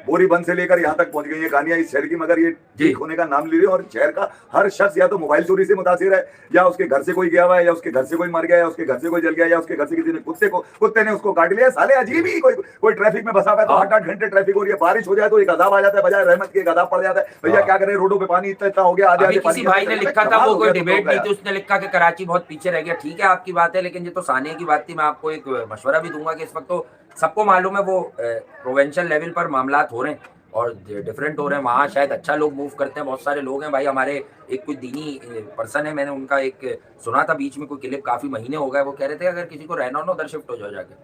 बोरीबंद से लेकर यहाँ तक पहुंच गई है कहानियां इस शहर की, मगर ये ठीक होने का नाम ले रही है। और शहर का हर शख्स या तो मोबाइल चोरी से मुतासिर है, या उसके घर से कोई गया हुआ है, या उसके घर से कोई मर गया, या उसके घर से कोई जल गया, या उसके घर से किसी ने कुत्ते ने उसको काट लिया। साले अजीब ही, कोई ट्रैफिक में फंसा हुआ है तो 8-8 घंटे ट्रैफिक हो रही है, बारिश हो जाए तो एक अजाब आ जाता है, बजाय रहमत के एक अजाब पड़ जाता है। भैया क्या करें, रोडों पे पानी इतना हो गया, आधे किसी भाई ने लिखा था, वो कोई डिबेट नहीं थी, उसने लिखा कि कराची बहुत पीछे रह गया। ठीक है आपकी बात है, लेकिन ये तो सानिया की बात थी। मैं आपको एक मशवरा भी दूंगा कि इस वक्त तो सबको मालूम है वो प्रोविंशियल लेवल पर मामलात हो रहे हैं और डिफरेंट हो रहे हैं, वहाँ शायद अच्छा लोग मूव करते हैं, बहुत सारे लोग हैं भाई। हमारे एक कोई दीनी पर्सन है, मैंने उनका एक सुना था बीच में कोई क्लिप, काफ़ी महीने हो गए, वो कह रहे थे अगर किसी को रहना हो ना उधर शिफ्ट हो जाओ जाके,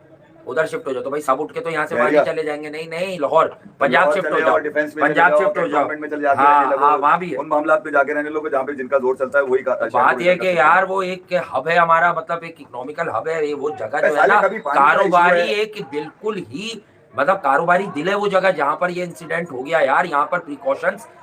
उधर शिफ्ट हो जाओ, तो भाई सब उठ के तो यहाँ से बहरिया। वहां चले जाएंगे, नहीं नहीं लाहौर, पंजाब लाहौर शिफ्ट हो चले जाओ, डिफेंस में चले पंजाब जाओ, शिफ्ट हो जाओ, कैंटोनमेंट में चले जाके हाँ रहने लगो, हाँ वहाँ भी है। उन मामलात पे जाके रहने लोगे जहाँ पे जिनका जोर चलता है वही बात ये है कि यार वो एक हब है हमारा, मतलब एक इकोनॉमिकल हब है ये, वो जगह जो है ना कभी पानी का कारोबारी issue है। एक बिल्कुल ही मतलब कारोबारी दिल है वो जगह जहां पर ये इंसिडेंट हो गया यार। यहाँ पर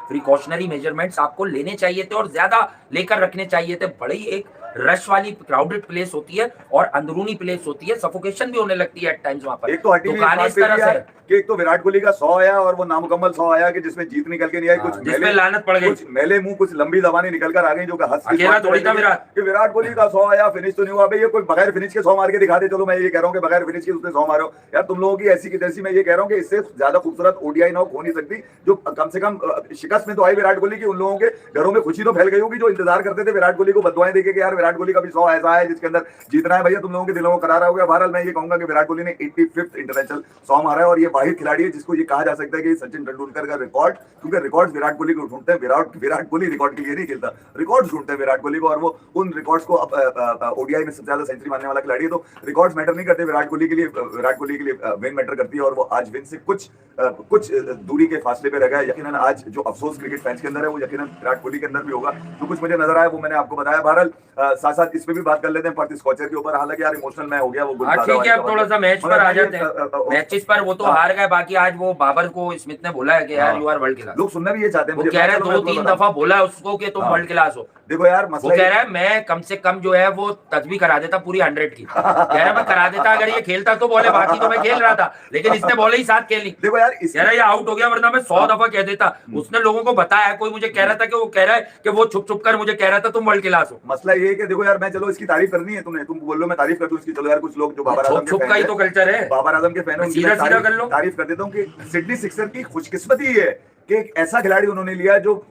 प्रिकॉशनरी मेजरमेंट्स आपको लेने चाहिए थे और ज्यादा लेकर रखने चाहिए थे। बड़ी एक रश वाली क्राउडेड प्लेस होती है और अंदरूनी प्लेस होती है, सफोकेशन भी होने लगती है एट टाइम्स वहां पर। एक तो हटी हुई दुकानें बात इस पे तरह भी से यार कि एक तो विराट कोहली का 100 आया और वो नामुकम्मल 100 आया कि जिसमें जीत निकल के नहीं आई, कुछ जिसमें लानत पड़ गई, कुछ मेले मुंह कुछ लंबी जबानी निकल कर आ गई जो हंस अकेला थोड़ी था विराट कि विराट कोहली का 100 आया, फिनिश तो नहीं हुआ। भाई ये कोई बगैर फिनिश के 100 मार के दिखा दे, चलो मैं ये कह रहा हूँ कि बगैर फिनिश के उसने 100 मारो यार, तुम लोगों की ऐसी की तैसी। मैं ये कह रहा हूँ कि इससे ज्यादा खूबसूरत ओडीआई नॉक हो नहीं सकती। जो कम से कम शिकस्त में तो आई विराट कोहली की, उन लोगों के घरों में खुशी तो फैल गई होगी जो इंतजार करते थे विराट कोहली को बददुआएं देके कि यार विराट कोहली का भी 100 ऐसा है जिसके अंदर जीतना है। भैया तुम लोगों के दिलों को करारा हो गया। बहरहाल मैं ये कहूंगा कि विराट कोहली ने 85th इंटरनेशनल 100 मारा है और ये वाहिद खिलाड़ी है जिसको ये कहा जा सकता है कि सचिन तेंदुलकर का रिकॉर्ड, क्योंकि रिकॉर्ड विराट कोहली को ढूंढते हैं। विराट कोहली रिकॉर्ड के लिए नहीं खेलता, रिकॉर्ड ढूंढते हैं विराट कोहली को, और वो उन रिकॉर्ड्स को ओडीआई में सबसे ज्यादा सेंचुरी मारने वाला खिलाड़ी है। तो रिकॉर्ड्स मैटर नहीं करते विराट कोहली के लिए, विराट कोहली के लिए विन मैटर करती है और वो आज विन से कुछ दूरी के फासले पे रह गया। यकीनन आज जो अफसोस क्रिकेट फैंस के अंदर है वो यकीनन विराट कोहली के अंदर भी होगा। जो कुछ मुझे नजर आया वो मैंने आपको बताया। बहरहाल साथ साथ इस पे भी बात कर लेते हैं पर्थ स्कॉचर के ऊपर। हालांकि यार इमोशनल मैं हो गया वो ठीक है, अब थोड़ा सा मैच पर आ जाते हैं। मैचेस पर वो तो हार गए, बाकी आज वो बाबर को स्मिथ ने बोला है कि यार यू आर वर्ल्ड क्लास। लोग सुनना भी ये चाहते हैं, वो कह रहे हैं 2-3 दफा बोला है उसको कि तुम वर्ल्ड क्लास हो। देखो यार वो कह रहा है मैं कम से कम जो है वो तस्वीर करा देता पूरी 100 की, कह रहा है मैं करा देता अगर ये खेलता तो, बोले बाकी तो मैं खेल रहा था लेकिन इसने बॉले ही साथ खेली। देखो यार कह रहा है ये आउट हो गया वरना मैं 100 दफा कह देता। उसने लोगों को बताया, कोई मुझे कह रहा था कि वो कह रहा है कि वो छुप छुप कर मुझे कह रहा था तुम वर्ल्ड क्लास हो। मसला ये है कि देखो यार मैं चलो इसकी तारीफ करनी है, तुम बोल लो मैं तारीफ कर दूं इसकी, चलो यार कुछ लोग जो बाबर आजम छुप का ही तो कल्चर है, बाबर आजम के फैन है सीधा सीधा कर लो। तारीफ कर देता हूँ कि सिडनी सिक्सर की खुशकिस्मती है कि एक ऐसा खिलाड़ी उन्होंने लिया जो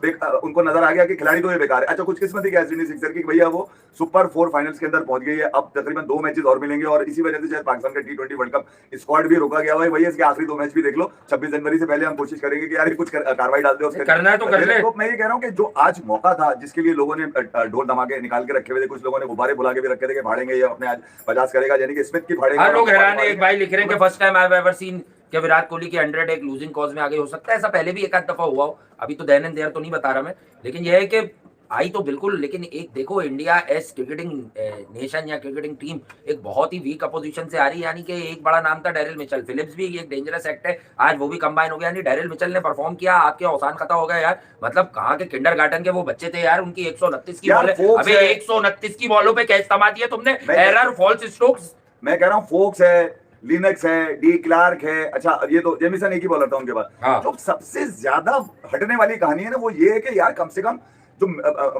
उनको नजर आ गया कि खिलाड़ी तो ये बेकार है। अच्छा कुछ किस्मत ही क्या है सिडनी सिक्सर की, भैया वो सुपर 4 फाइनल्स के अंदर पहुंच गई है। अब तकरीबन 2 मैचेस और मिलेंगे और इसी वजह से शायद पाकिस्तान का T20 वर्ल्ड कप स्क्वाड भी रोका गया है। भैया इसके आखिरी 2 मैच भी देख लो, 26 जनवरी से पहले हम कोशिश करेंगे कि यार कुछ कार्रवाई डाल दे उसके, करना है तो कर ले। तो मैं ये कह रहा हूँ कि जो आज मौका था जिसके लिए लोगों ने ढोल धमाके निकाल के रखे हुए थे, कुछ लोगों ने गुब्बारे बुला के भी रखे थे कि फाड़ेंगे ये अपने आज 50 करेगा, यानी कि स्मिथ की फाड़ेंगे। लोग हैरान है, एक भाई लिख रहे हैं कि first time I have ever seen कि विराट कोहली की 100 एक लूजिंग कॉज में आगे हो सकता है। ऐसा पहले भी एक आध दफा हुआ हो, अभी तो देन एंड देयर तो नहीं बता रहा मैं, लेकिन यह है कि आई तो बिल्कुल। लेकिन एक देखो इंडिया एस क्रिकेटिंग नेशन या क्रिकेटिंग टीम एक बहुत ही वीक अपोजिशन से आ रही है। यानी कि एक बड़ा नाम था डेरिल मिचेल, फिलिप्स भी एक डेंजरस एक्ट है, आज वो भी कंबाइन हो गया। यानी डेरिल मिचेल ने परफॉर्म किया, आपके औसान खता हो गया यार। मतलब कहाँ के किंडरगार्टन के वो बच्चे थे यार, उनकी 129 की बॉल है, अबे 129 की बॉलों पे क्या इस्तेमाल दिया तुमने, एरर फॉल्स स्ट्रोक्स। मैं कह रहा हूँ फोक्स है, लिनक्स है, डी क्लार्क है, अच्छा ये तो जेमिसन एक ही बॉलर था उनके पास। जो सबसे ज्यादा हटने वाली कहानी है ना वो ये है कि यार कम से कम जो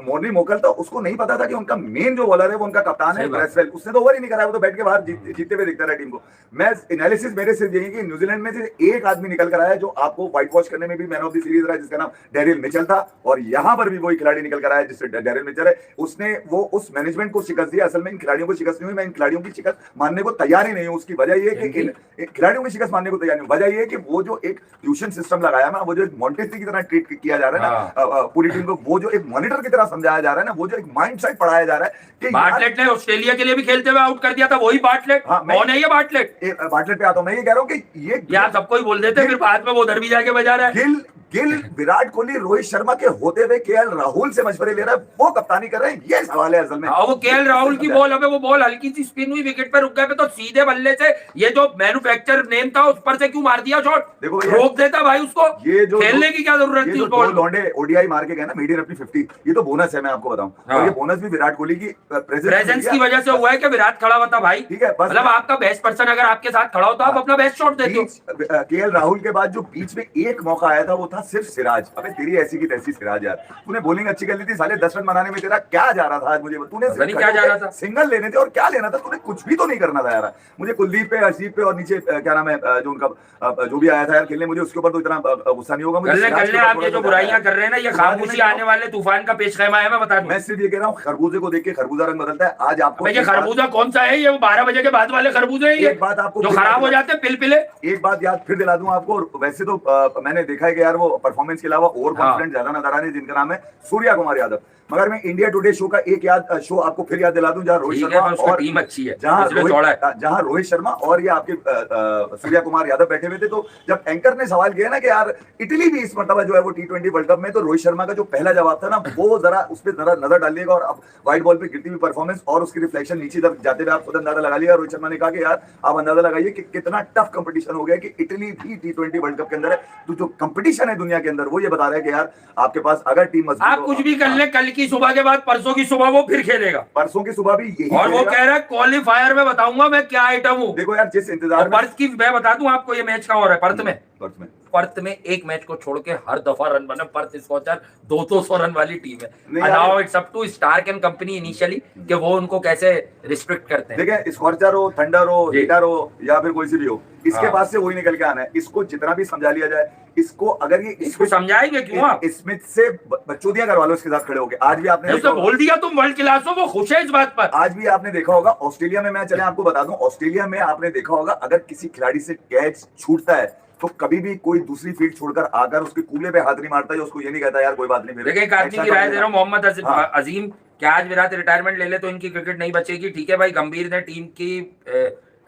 मोर्नी मोकल था उसको नहीं पता था कि उनका मेन जो बॉलर है वो उनका कप्तान है ब्रेसवेल, उसने तो ओवर ही नहीं कराया, वो तो बैठ के बाहर जीतते हुए दिखता रहा टीम को। मैं एनालिसिस मेरे सिर्फ यही कि न्यूजीलैंड में से एक आदमी निकल कर आया जो आपको व्हाइट वॉश करने में भी मैन ऑफ द सीरीज रहा, जिसका नाम डेरिल मिचेल था, और यहाँ पर भी वही खिलाड़ी निकल कर आया जिससे डेरिल मिचेल है। उसने वो उस मैनेजमेंट को शिकस्त दिया। असल में इन खिलाड़ियों को शिकस्त नहीं हुई, मैं इन खिलाड़ियों की शिकस्त मानने को तैयार ही नहीं हूँ। उसकी वजह ये है कि खिलाड़ियों की शिकस्त मानने को तैयार नहीं हूँ। वजह ये है कि वो जो एक ट्यूशन सिस्टम लगाया ना, वो जो मॉन्टेसरी की तरह ट्रीट किया जा रहा है ना पूरी टीम को, वो जो एक मॉनिटर की तरह समझाया जा रहा है ना, वो जो एक माइंड सेट पढ़ाया जा रहा है कि बार्टलेट ने ऑस्ट्रेलिया के लिए भी खेलते हुए आउट कर दिया था, वही बार्टलेट। कौन है ये बार्टलेट? बार्टलेट पे आता हूं मैं, ये कह रहा हूं कि ये यार सबको ही बोल देते, फिर बाद में वो उधर भी जाके बजा रहा है। गिल विराट कोहली रोहित शर्मा के होते हुए केएल राहुल से मशवरे ले रहा है, वो कप्तानी कर रहे हैं, ये सवाल है असल में। वो केएल राहुल की बॉल, अबे वो बॉल हल्की सी स्पिन हुई, विकेट पे रुक गए, तो सीधे बल्ले से ये जो मैन्युफैक्चर नेम था उस पर से क्यों मार दिया शॉट? देखो रोक देता भाई उसको, ये जो खेलने की क्या जरूरत थी उस बॉल को? लौंडे ओडीआई मार के गए ना मीडियम अपनी 50, ये तो बोनस है, मैं आपको बताऊं। और ये बोनस भी विराट कोहली की प्रेजेंस की वजह से हुआ है कि विराट खड़ा हुआ था भाई। ठीक है, मतलब आपका बेस्ट पर्सन अगर आपके साथ खड़ा हो तो आप अपना बेस्ट शॉट देते हो। केएल राहुल के बाद जो बीच में एक मौका आया था वो था सिर्फ सिराज। अबे तेरी ऐसी की तैसी सिराज यार, तूने बॉलिंग अच्छी कर ली थी, साले 10 रन बनाने में तेरा क्या जा रहा था आज? मुझे तूने क्या जा रहा था? सिंगल लेने थे और क्या लेना था, तूने कुछ भी तो नहीं करना था यार। मुझे कुलदीप पे, हर्षदीप पे और नीचे क्या नाम है जो उनका जो भी आया था यार खेलने, मुझे उसके ऊपर तो इतना गुस्सा नहीं होगा। मुझे आप ये जो बुराइयां कर रहे हैं ना, ये खामोशी आने वाले तूफान का पेशखैमा है, मैं बता दूं। मैं सिर्फ ये कह रहा हूँ खरबूजे को देख के खरबूजा रंग बदलता है। आज आपको ये खरबूजा कौन सा है? ये 12 बजे के बाद वाले खरबूजे हैं, एक बात आपको जो खराब हो जाते हैं पिलपिले। एक बात याद फिर दिला दूं आपको, वैसे तो मैंने देखा है कि यार वो परफॉर्मेंस के अलावा ओवर कॉन्फिडेंट ज्यादा नजर आ रहे हैं, जिनका नाम है सूर्या कुमार यादव। मगर मैं इंडिया टुडे शो का एक शो आपको फिर याद दिला दूं, जहाँ रोहित ठीक है, शर्मा पर उसकी और टीम अच्छी है, जहाँ इसलिए चौड़ा है। रोहित शर्मा और ये आपके सूर्या कुमार यादव बैठे हुए थे, तो जब एंकर ने सवाल किया ना कि यार इटली भी इस मरतबा जो है वो T20 वर्ल्ड कप में, तो रोहित शर्मा का जो पहला जवाब था ना, वो जरा उस पर जरा नजर डालिएगा, और अब व्हाइट बॉल पे गिरती हुई परफॉर्मेंस और उसकी रिफ्लेक्शन नीचे तक जाते हुए आप खुद अंदाजा लगा लिया। रोहित शर्मा ने कहा कि यार आप अंदाजा लगाइए कि कितना टफ कंपटीशन हो गया, कि इटली भी T20 वर्ल्ड कप के अंदर है। तो जो कंपटीशन है दुनिया के अंदर, वो ये बता रहा है कि यार आपके पास अगर टीम मजबूत आप कुछ भी कर ले, कल की सुबह के बाद परसों की सुबह वो फिर खेलेगा, परसों की सुबह भी यही और वो खेलेगा। कह रहा है क्वालिफायर में बताऊंगा मैं क्या आइटम हूँ। देखो यार, जिस इंतजार में पर्थ की मैं बता दूं आपको, ये मैच कहाँ हो रहा है, पर्थ में। पर्थ में पर्थ में एक मैच को छोड़ के हर दफा रन बने। पर्थ स्कॉचर 200 रन वाली टीम नहीं है। यार, now it's up to Starc and company initially कि वो उनको कैसे रिस्ट्रिक्ट करते हैं। देखें, स्कॉर्चर हो, थंडर हो, जी। हीटर हो, या फिर कोई सी भी हो, इसके हाँ। पास से वही निकल के आना है। इसको जितना भी समझा लिया जाए, इसको अगर ये इसको समझाएंगे क्यों आप? स्मिथ से बच्चोदियां करवा लो इसके साथ खड़े होके। आज भी आपने उसने देखा होगा- बोल दिया तुम वर्ल्ड क्लास हो, वो खुश है इस बात पर। आज भी आपने देखा होगा ऑस्ट्रेलिया में, मैं चले आपको बता दूं, ऑस्ट्रेलिया में आपने देखा होगा अगर किसी खिलाड़ी से कैच छूटता है तो कभी भी कोई दूसरी फील्ड छोड़कर आकर उसके कूले पे हाथ नहीं मारता है, उसको ये नहीं कहता यार कोई बात नहीं। देखिए, एक आदमी की राय दे रहा हूँ, मोहम्मद अजीम, क्या आज विराट रिटायरमेंट ले ले तो इनकी क्रिकेट नहीं बचेगी? ठीक है भाई, गंभीर ने टीम की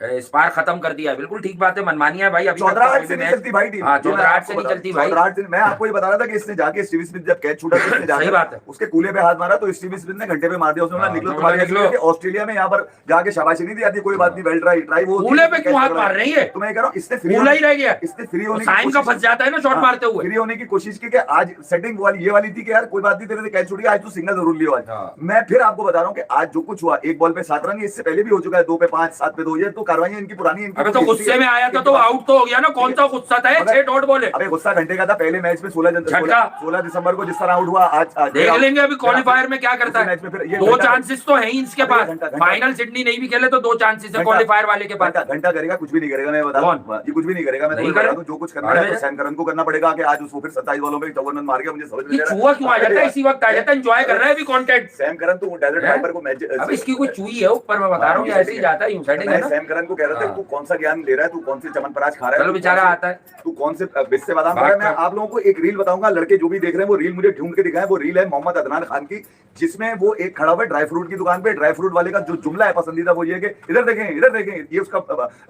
स्पार खत्म कर दिया, बिल्कुल ठीक बात है, मनमानी है भाई। अभी तक तो चौधराहट कोई से भी नहीं मैच- चलती भाई टीम। हाँ, ये मैं चौधराहट आपको से नहीं बता- चलती भाई। चौधराहट से मैं आपको ये बता रहा था कि इसने जाके स्टीव स्मिथ जब कैच छूटा तो इसने सही बात है। जाकर उसके कूले पे हाथ मारा, तो स्टीव स्मिथ ने घंटे पे मार दिया। उसने बोला हाँ, निकलो तो तुम्हारे निकलो। निकलो। ऑस्ट्रेलिया में यहाँ पर जाके शाबाशी नहीं दी जाती, कोई बात नहीं, वेल ट्राई ट्राई। वो कूले पे क्यों हाथ मार रही है? तो मैं कह रहा हूँ इसने फ्री कूला ही रह गया। इसने फ्री होने की साइन का कोशिश- फंस जाता है ना शॉट हाँ, मारते हुए। फ्री होने की कोशिश की कि आज सेटिंग वाली ये वाली थी कि यार कोई बात नहीं, तेरे से कैच छूट गया, आज तू सिंगल जरूर लियो आज। हाँ। मैं फिर आपको बता रहा हूँ कि आज जो कुछ हुआ, एक बॉल पे 7 रन, इससे पहले भी हो चुका है, 2 पे 5, 7 पे 2, ये तो कार्रवाई इनकी पुरानी है, इनकी अबे तो गुस्से में आया था तो आउट तो हो गया ना, कौन सा गुस्सा था? 6 डॉट बोले। अबे गुस्सा घंटे का था पहले मैच में, 16 दिसंबर को जिस तरह आउट हुआ। आज देख लेंगे अभी क्वालिफायर में क्या करता है। मैच में फिर ये 2 चांसेस तो है ही इसके अबे पास। घंटा- फाइनल सिडनी नहीं भी खेले तो 2 चांसेस है क्वालिफायर वाले के पास। घंटा करेगा, कुछ भी नहीं करेगा। मैं बता कौन? दूं, ये कुछ भी नहीं करेगा। मैं नहीं तुम्हें बता करे। दूं, जो कुछ करना अरे है तो सैम करन को करना पड़ेगा कि आज उसको फिर 27 बॉलों में 54 रन मार के, मुझे समझ में ये नहीं आ रहा चूहा क्यों आ जाता है इसी वक्त? आ जाता है, एंजॉय कर रहा है अभी कंटेंट। सैम करन तो डेजर्ट हैं? वाइपर को मैच अब इसकी कोई चूही है ऊपर, मैं बता रहा हूँ, ऐसे ही जाता है, यूं सेटिंग है मैं ना। सैम करन को कह रहा था हाँ। तू कौन सा ज्ञान ले रहा है, तू कौन से चमनप्राश खा रहा है, चलो तू बेचारा कौन से- आता है। तू कौन से बिस्से बादाम खा रहा है। मैं आप लोगों को एक रील बताऊंगा, लड़के जो भी देख रहे हैं वो रील मुझे ढूंढ के दिखाएं। वो रील है मोहम्मद अदनान खान की, जिसमें वो एक खड़ा हुआ है ड्राई फ्रूट की दुकान पे। ड्राई फ्रूट वाले का जो जुमला है पसंदीदा, वो ये है कि इधर देखें, इधर देखें, ये उसका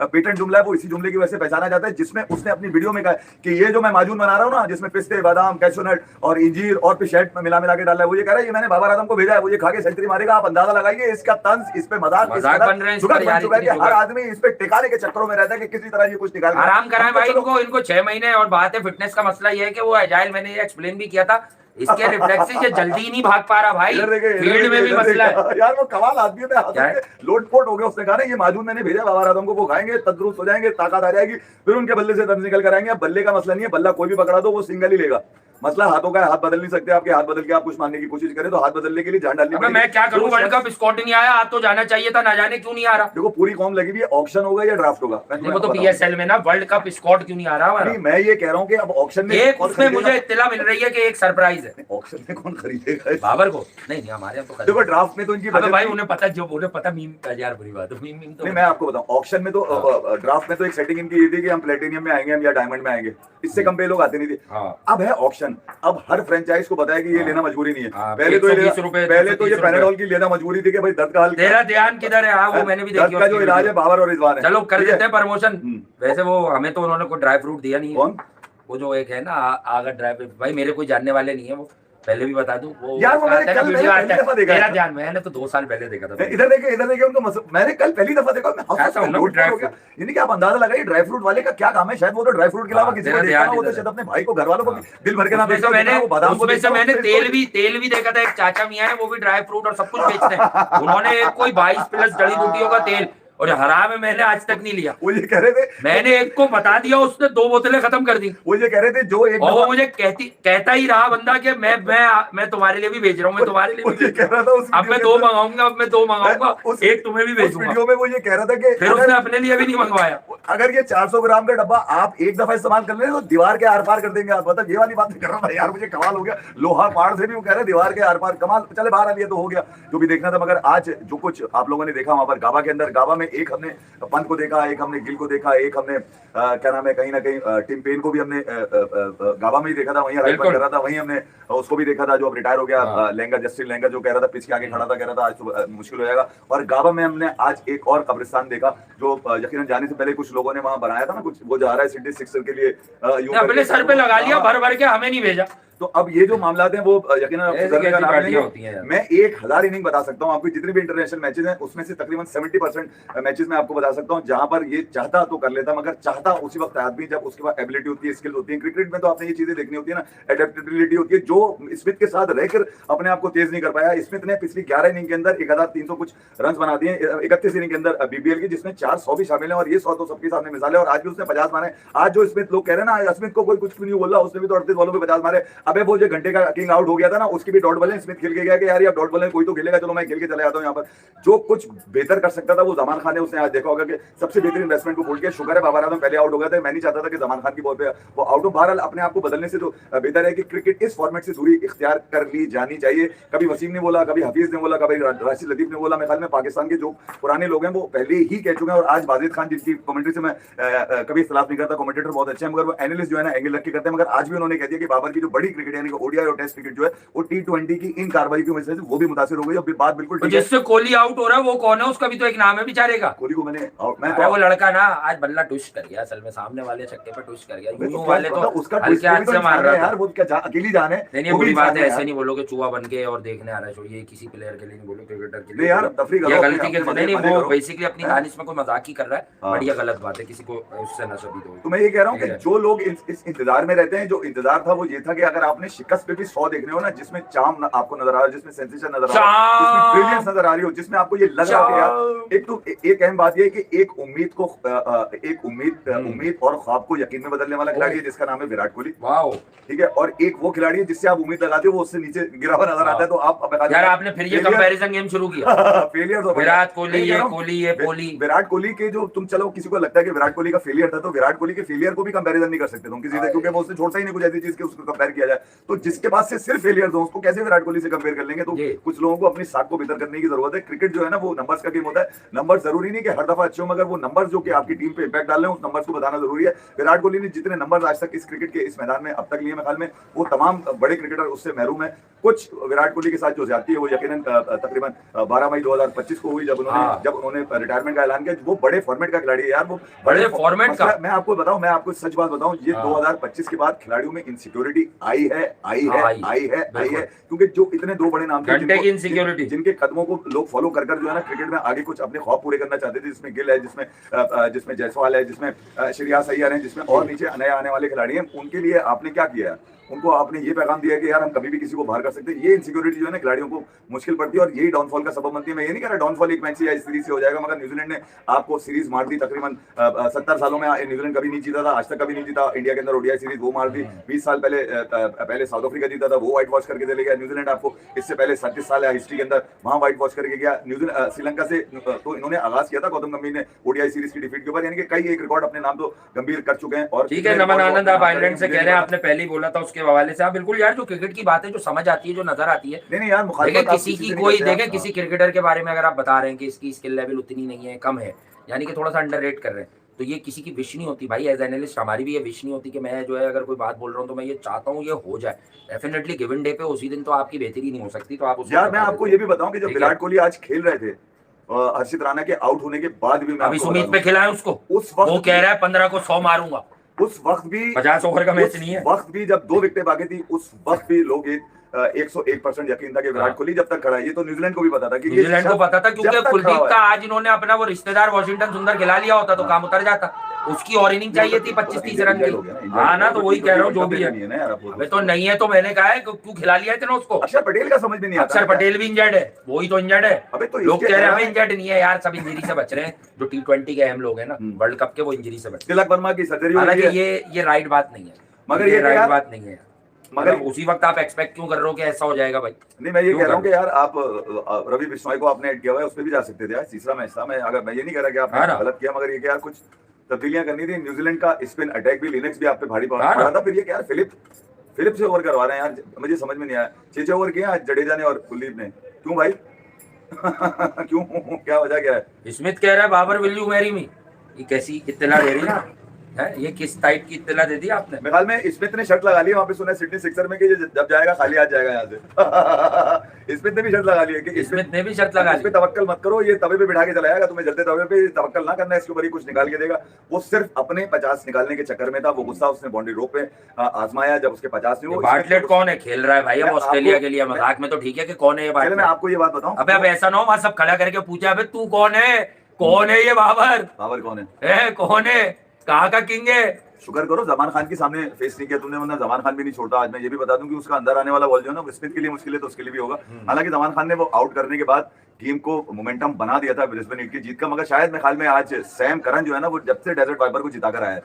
पेटेंट जुमला है, वो इसी जुमले की वजह से पहचाना जाता है, जिसमें उसने अपनी वीडियो में कहा कि ये जो मैं माजून बना रहा हूँ ना, जिसमें पिस्ते, बादाम, कैशोनट और इंजीर और फिर शहद में मिला के डाला है, वो ये कह रहा है ये मैंने बाबर आजम को भेजा है, वो ये खा के सेंचुरी मारेगा। आप अंदाजा लगाइए इसका तंज, इस पे मजाक बन रहे हैं इस पर यार, चुका है कि इतनी हर जुगाड़। आदमी इस पे टिकाने के चक्करों में रहता है कि किसी तरह ये कुछ निकाल के- आराम कराएं भाई चलो, इनको 6 महीने। और बात है फिटनेस का मसला ये है कि वो एजाइल, मैंने ये एक्सप्लेन भी किया था, इसके रिफ्लेक्सेस ये जल्दी ही नहीं भाग पा रहा भाई। इधर देखे, इधर फील्ड में देखे, भी इधर मसला है। देखे। यार वो कमाल आदमी है, क्या है? लोटपोट हो गया। उसने कहा ना ये माजून मैंने भेजा बाबर आजम को, वो खाएंगे, तंदुरुस्त हो जाएंगे, ताकत आ जाएगी, फिर उनके बल्ले से रन निकल कर आएंगे। अब बल्ले का मसला नहीं है, बल्ला कोई भी पकड़ा दो वो सिंगल ही लेगा। मसला हाथों का है, हाथ बदल नहीं सकते। आपके हाथ बदल के आप कुछ मानने की कोशिश करें तो हाथ बदलने के लिए जान डालनी अबे पड़ेगी। मैं क्या करूं, तो वर्ल्ड कप स्कॉट नहीं आया, आज तो जाना चाहिए था, ना जाने क्यों नहीं आ रहा। देखो पूरी कॉम लगी हुई है, ऑक्शन होगा या ड्राफ्ट होगा। मैं तुम्हें देखो तो बताऊं। पीएसएल में ना वर्ल्ड कप स्कॉट क्यों नहीं आ रहा हमारा? नहीं, मैं ये कह रहा हूँ कि अब ऑक्शन में एक कौन उसमें खरीदेगा? मुझे इत्तला मिल रही है कि एक सरप्राइज है ऑक्शन में कौन खरीदेगा? बाबर को। नहीं नहीं, हमारे यहाँ तो देखो ड्राफ्ट में तो इनकी अबे बचत भाई थी। उन्हें पता, जो बोले पता, मीम का यार बुरी बात है, मीम तो नहीं, मैं आपको बताऊं, ऑक्शन में तो ड्राफ्ट में तो एक सेटिंग इनकी ये थी कि हम प्लेटिनियम में आएंगे, हम या डायमंड में आएंगे, इससे कम पे लोग आते नहीं थे। हाँ। अब है ऑक्शन, अब हर फ्रेंचाइज को बताया कि ये लेना मजबूरी नहीं है। हाँ, पहले तो 120 रुपए, पहले तो ये 230 पैनाडोल की लेना मजबूरी थी कि भाई दर्द का हल तेरा ध्यान किधर है? हाँ, वो मैंने भी दर्द देखी का जो उसकी इलाज है वीडियो। बाबर और रिजवान है। चलो कर ठीक है? देते हैं प्रमोशन। वैसे वो हमें तो उन्होंने कोई ड्राई फ्रूट दिया नहीं है। कौन? वो जो एक है ना आगर ड्राई फ्रूट, भाई मेरे कोई जानने वाले नहीं है वो, पहले भी बता दूं। वो यार, वो उसका मैंने आता है ना कल वीडियो पहली आता है। दफा देखा है। तेरा ध्यान, मैंने तो 2 साल पहले देखा था। इधर देखे उनको मैंने कल पहली दफा देखा। मैं हंस ऐसा हंस होना लोट ड्राई हो गया। यानी कि आप अंदाजा लगाइए ड्राई फ्रूट वाले का क्या काम है। शायद वो तो ड्राई फ्रूट के अलावा हाँ, किसी तेरा को देखता ध्यान ना, वो तो इधर शायद अपने भाई को, घर वालों को दिल भर के ना उसमें देखता से हो, मैंने जितना वो बादाम को उसमें से देखता हो, मैंने फिर तेल भी देखा था। एक चाचा मियां है, वो भी ड्राई फ्रूट और सब कुछ बेचते हैं। उन्होंने एक कोई 22+ जड़ी बूटियों का तेल, और हराम है, मैंने आज तक नहीं लिया। वो ये कह रहे थे, मैंने एक को बता दिया, उसने 2 बोतलें खत्म कर दी। वो ये कह रहे थे जो एक और वो दफा- मुझे कहता ही रहा बंदा कि मैं तुम्हारे लिए भी भेज रहा हूँ, मैं तुम्हारे लिए वो भी ये भेज कह रहा रहा था हूँ। उस अब मैं वीडियो 2 के मंगाऊंगा, अब मैं 2 मंगाऊंगा, उस- एक तुम्हें भी उस भेजूंगा। वीडियो में वो ये कह रहा था कि फिर उसने अपने लिए भी नहीं मंगवाया। अगर ये 400 ग्राम का डब्बा आप एक दफा इस्तेमाल कर लें तो दीवार के आर पार कर देंगे आप। मतलब ये वाली बात कर रहा था यार, मुझे कमाल हो गया। लोहा पाड़ से भी वो कह रहे दीवार के आर पार, कमाल। चले बाहर आ लिया तो हो गया, जो भी देखना था। मगर आज जो कुछ आप लोगों ने देखा वहां पर गाबा के अंदर, गाबा में में एक हमने पंत को देखा, एक हमने गिल को देखा, एक हमने क्या नाम है कहीं ना कहीं टिम पेन को भी हमने गाबा में ही देखा था, वहीं राइट कर रहा था, वहीं हमने उसको भी देखा था जो अब रिटायर हो गया, लेंगर, जस्टिन लेंगर, जो कह रहा था पिच के आगे खड़ा था, कह रहा था आज तो मुश्किल हो जाएगा। और गाबा में हमने आज एक और कब्रिस्तान देखा जो यकीनन जाने से पहले कुछ लोगों ने वहां बनाया था ना, कुछ वो जा रहा है सिडनी सिक्सर के लिए अपने सर पे लगा लिया भर भर के, हमें नहीं भेजा। तो अब ये जो मामला हैं वो यकीनन मैं 1000 इनिंग बता सकता हूँ आपको, जितने भी इंटरनेशनल मैचेस हैं उसमें से तकरीबन 70% मैचेस में आपको बता सकता हूँ जहां पर ये चाहता तो कर लेता, मगर चाहता उसी वक्त आदमी जब उसके पास एबिलिटी होती है, स्किल होती है। क्रिकेट में तो आपने ये चीजें देखनी होती है ना, एडेप्टेबिलिटी होती है, जो स्मिथ के साथ रहकर अपने आप को तेज नहीं कर पाया। स्मिथ ने पिछली 11 इनिंग के अंदर 1300 कुछ रन बना दिए 31 इनिंग के अंदर बीबीएल की, जिसमें 400 भी शामिल है, और ये 100 तो सबके सामने मिसाल है। और आज भी उसने 50 मारे। आज जो स्मिथ लोग कह रहे हैं ना स्मिथ को कोई कुछ नहीं बोल रहा, उसने भी तो 38 बॉलों पे 50 मारे। अबे वो जो घंटे का किंग आउट हो गया था ना, उसकी भी डॉट बॉलें स्मिथ खेल के गया कि यार ये डॉट बॉलें कोई तो खेलेगा, चलो मैं खेल के चला जाता हूं। यहाँ पर जो कुछ बेहतर कर सकता था वो जमान खान ने, उसने आज देखा होगा कि सबसे बेहतरीन इन्वेस्टमेंट को बोल के, शुक्र है बाबर आजम पहले आउट हो गया था, मैं नहीं चाहता था कि जमान खान की बॉल पे वो आउट हो। बहरहाल अपने आप को बदलने से तो बेहतर है कि क्रिकेट इस फॉर्मेट से दूरी इख्तियार कर ली जानी चाहिए। कभी वसीम ने बोला, कभी हफीज ने बोला, कभी राशिद लतीफ ने बोला। मेरे ख्याल में पाकिस्तान के जो पुराने लोग हैं वो पहले ही कह चुके हैं, और आज बाजिद खान जिनकी कमेंट्री से मैं कभी इख्तिलाफ नहीं करता, कमेंटेटर बहुत अच्छे हैं, मगर वो एनालिस्ट जो है ना एंगल रख के करते हैं। मगर आज भी उन्होंने कह दिया कि बाबर की जो बड़ी क्रिकेट यानी कि ओडीआई और टेस्ट क्रिकेट जो है वो T20 की इन कार्रवाई की वजह से वो भी मुतासिर हो गई। और बात बिल्कुल ठीक है। जिससे कोहली आउट हो रहा है वो कौन है, उसका भी तो एक नाम है बेचारे का। कोहली को मैं तो वो लड़का ना आज बल्ला ट्विस्ट कर गया, असल में सामने वाले छक्के पे ट्विस्ट कर गया, यूं वाले तो उसका हल्के हाथ से मार रहा है यार, वो क्या अकेली जान है। नहीं बुरी बात है, ऐसे नहीं बोलो कि चूहा बन के और देखने आ रहा है। ये किसी प्लेयर के लिए नहीं बोलो, क्रिकेटर के लिए यार तफरीक ये गलती के नहीं, वो बेसिकली अपनी दानिश में कोई मजाक ही कर रहा है, बट ये गलत बात है, किसी को उससे न शबीद हो। तो मैं ये कह रहा हूँ कि जो लोग इस इंतजार में रहते हैं, जो इंतजार था वो ये था कि अगर आपने शिकस्त पे भी 100 देखने हो ना, जिसमें चाम आपको नजर आ रहा है, जिसमें सेंसेशन नजर आ रहा है, जिसमें ब्रिलियंस नजर आ रही हो, जिसमें आपको ये लग रहा है यार एक तो एक अहम बात ये है कि एक उम्मीद को उम्मीद और ख्वाब को यकीन में बदलने वाला खिलाड़ी है जिसका नाम है विराट कोहली। वाओ, ठीक है। और एक वो खिलाड़ी है जिससे आप उम्मीद लगाते हो वो उससे नीचे गिरा हुआ नजर आता है। तो आप यार आपने फिर ये कंपैरिजन गेम शुरू किया फेलियर तो विराट कोहली ये कोहली विराट कोहली के जो तुम चलो किसी को लगता है कि विराट कोहली का फेलियर था, तो विराट कोहली के फेलियर को भी कंपैरिजन नहीं कर सकते तुम किसी से, क्योंकि वो उसने छोड़ता ही नहीं कुछ ऐसी चीज के उसको कंपेयर किया जाए। तो जिसके पास से सिर्फ फेलियर हो उसको कैसे विराट कोहली से कंपेयर कर लेंगे। तो कुछ लोगों को अपनी साख को बेहतर करने की जरूरत है। क्रिकेट जो है ना वो नंबर्स का गेम होता है। नंबर जरूरी नहीं कि हर दफा अच्छे हो, मगर वो नंबर जो कि आपकी टीम पे इंपैक्ट डाल रहे हैं उस नंबर्स को बताना जरूरी है। विराट कोहली ने जितने नंबर आज तक इस क्रिकेट के इस मैदान में अब तक लिए, मेरे ख्याल में वो तमाम बड़े क्रिकेटर उससे महरूम है। कुछ विराट कोहली के साथ जो ज्यादती है वो यकीनन तकरीबन 12 मई 2025 को हुई जब उन्होंने रिटायरमेंट का ऐलान किया। वो बड़े फॉर्मेट का खिलाड़ी है यार, वो बड़े फॉर्मेट का। मैं आपको बताऊं, मैं आपको सच बात बताऊं, ये 2025 के बाद खिलाड़ियों में इनसिक्योरिटी आई है, क्योंकि जो इतने दो बड़े नाम थे जिनके कदमों को लोग फॉलो कर जो है ना क्रिकेट में आगे कुछ अपने ख्वाब पूरे करना चाहते थे, जिसमें गिल है, जिसमें जायसवाल है, जिसमें श्रेयस अय्यर है, जिसमें और नीचे नए आने वाले खिलाड़ी हैं, उनके लिए आपने क्या किया है? उनको आपने ये पैगाम दिया कि यार हम कभी भी किसी को बाहर कर सकते हैं। ये इनसिक्योरिटी जो है ना खिलाड़ियों को मुश्किल पड़ती है और यही डाउनफॉल का सबब बनती है। मैं ये नहीं कह रहा डाउनफॉल एक मैच से या इस सीरीज से हो जाएगा, मगर न्यूजीलैंड ने आपको सीरीज मार दी। तकरीबन 70 सालों में न्यूजीलैंड कभी नहीं जीता था, आज तक कभी नहीं जीता इंडिया के अंदर ओडीआई सीरीज, वो मार दी। 20 साल पहले साउथ अफ्रीका जीता था, वो व्हाइट वॉश करके चले गया। न्यूजीलैंड आपको इससे पहले 37 साल है हिस्ट्री के अंदर वहां व्हाइट वॉश करके गया। न्यूजीलैंड श्रीलंका से तो इन्होंने आगाज किया था गौतम गंभीर ने ओडीआई सीरीज की डिफीट के ऊपर, यानी कि कई एक रिकॉर्ड अपने नाम तो गंभीर कर चुके हैं। और ठीक है, नमन आनंद आप आयरलैंड से कह रहे हैं, आपने पहले ही बोला था उसके हवाले से। आप बिल्कुल यार जो क्रिकेट की बात है जो समझ आती है, जो नजर आती है, नहीं यार देखिए किसी की कोई देखे किसी क्रिकेटर के बारे में अगर आप बता रहे हैं कि इसकी स्किल लेवल उतनी नहीं है, कम है, यानी कि थोड़ा सा अंडररेट कर रहे हैं, तो ये किसी की विश नहीं होती भाई। एज एनालिस्ट हमारी भी ये विश नहीं होती कि मैं जो है अगर कोई बात बोल रहा हूँ तो मैं ये चाहता हूँ ये हो जाए। डेफिनेटली गिवन डे पे उसी दिन तो आपकी बेहतरी नहीं हो सकती। तो आप यार मैं आपको ये भी बताऊं कि जब विराट कोहली आज खेल रहे थे हर्षित राणा के आउट होने के बाद भी, मैं अभी सुमित पे खिलाए उसको, उस वक्त वो कह रहा है 15 को 100 मारूंगा, उस वक्त भी 50 ओवर का मैच नहीं है, वक्त भी जब 2 विकेटें बाकी थी, उस वक्त भी लोग 101% यकीन था कि विराट कोहली जब तक खड़ा है। ये तो न्यूजीलैंड को भी पता था कि न्यूजीलैंड को पता था, क्योंकि कुलदीप का आज इन्होंने अपना वो रिश्तेदार वॉशिंगटन सुंदर खिला लिया होता तो काम उतर जाता। उसकी और इनिंग चाहिए थी 25-30 रन की। हाँ ना, तो वही कह रहा हूँ, जो भी है अबे तो नहीं है तो मैंने कहा है क्यों खिला लिया इतना उसको। अक्षर पटेल का समझ में नहीं आता। अक्षर पटेल भी इंजर्ड है, वही तो इंजर्ड है। अबे तो लोग कह रहे हैं हमें इंजर्ड नहीं है यार, सब इंजरी से बच रहे हैं। जो T20 के अहम लोग हैं ना वर्ल्ड कप के, वो इंजरी से बच रहे हैं। तिलक वर्मा की सर्जरी, हालांकि ये राइट बात नहीं है, मगर ये राइट बात नहीं है। मगर उसी वक्त आप एक्सपेक्ट क्यों कर रहे हो कि ऐसा हो जाएगा भाई? नहीं, मैं ये कह रहा हूँ कि यार आप रवि बिश्नोई को आपने ऐड किया हुआ है, उस पर भी जा सकते थे यार। तीसरा मैच था, मैं ये नहीं कह रहा कि आपने गलत किया, मगर ये कि यार कुछ तब्दीलियां करनी थी। न्यूजीलैंड का स्पिन अटैक भी, लिनक्स भी आप पे भारी पड़ा था। फिर ये कि यार फिलिप से ओवर करवा रहे हैं यार, मुझे समझ में नहीं आया। 6 ओवर किए आज जडेजा ने और कुलदीप ने, क्यों भाई? क्यों, क्या वजह क्या है? स्मिथ कह रहा है Babar will you marry me, ये कैसी इत्तला दे रही ना है, ये किस टाइप की इत्तला दे दी आपने? मेरे ख्याल में स्मिथ ने शर्त लगा ली है वहाँ पे, सुना है सिडनी सिक्सर में कि ये जब जाएगा खाली हाथ जाएगा यहाँ से। स्मिथ ने भी शर्त लगा ली है कि स्मिथ ने भी शर्त लगा इस पे ली। तवक्कल मत करो, ये तवे पे बिठा के चला जाएगा, तुम्हें जलते तवे पे तवक्कल ना करना, इसके ऊपर ही कुछ निकाल के देगा। वो सिर्फ अपने 50 निकालने के चक्कर में था, वो गुस्सा उसने बाउंड्री रो पे आजमाया जब उसके 50 में वो बार्टलेट कौन है खेल रहा है भाई अब मैं ऑस्ट्रेलिया आपको- के लिए? मजाक में तो ठीक है कि कौन है ये चलो मैं बार्टलेट? आपको ये बात बताऊं। अबे अब ऐसा ना हो वहां सब खड़ा करके पूछा अबे तू कौन है, कौन है ये बाबर बाबर कौन है? है, कौन है, कहाँ का किंग है? शुक्र करो जमान खान के सामने फेस नहीं किया तुमने, वरना जमान खान भी नहीं छोड़ता। आज मैं ये भी बता दूं कि उसका अंदर आने वाला बॉल जो है ना, वो स्मिथ के लिए मुश्किल है तो उसके लिए भी होगा। हालांकि जमान खान ने वो आउट करने के बाद टीम को मोमेंटम बना दिया था ब्रिस्बेन हीट की जीत का, मगर शायद मेरे ख्याल में आज सैम करन जो है ना, वो जब से डेजर्ट वाइपर को जिता कर आया है,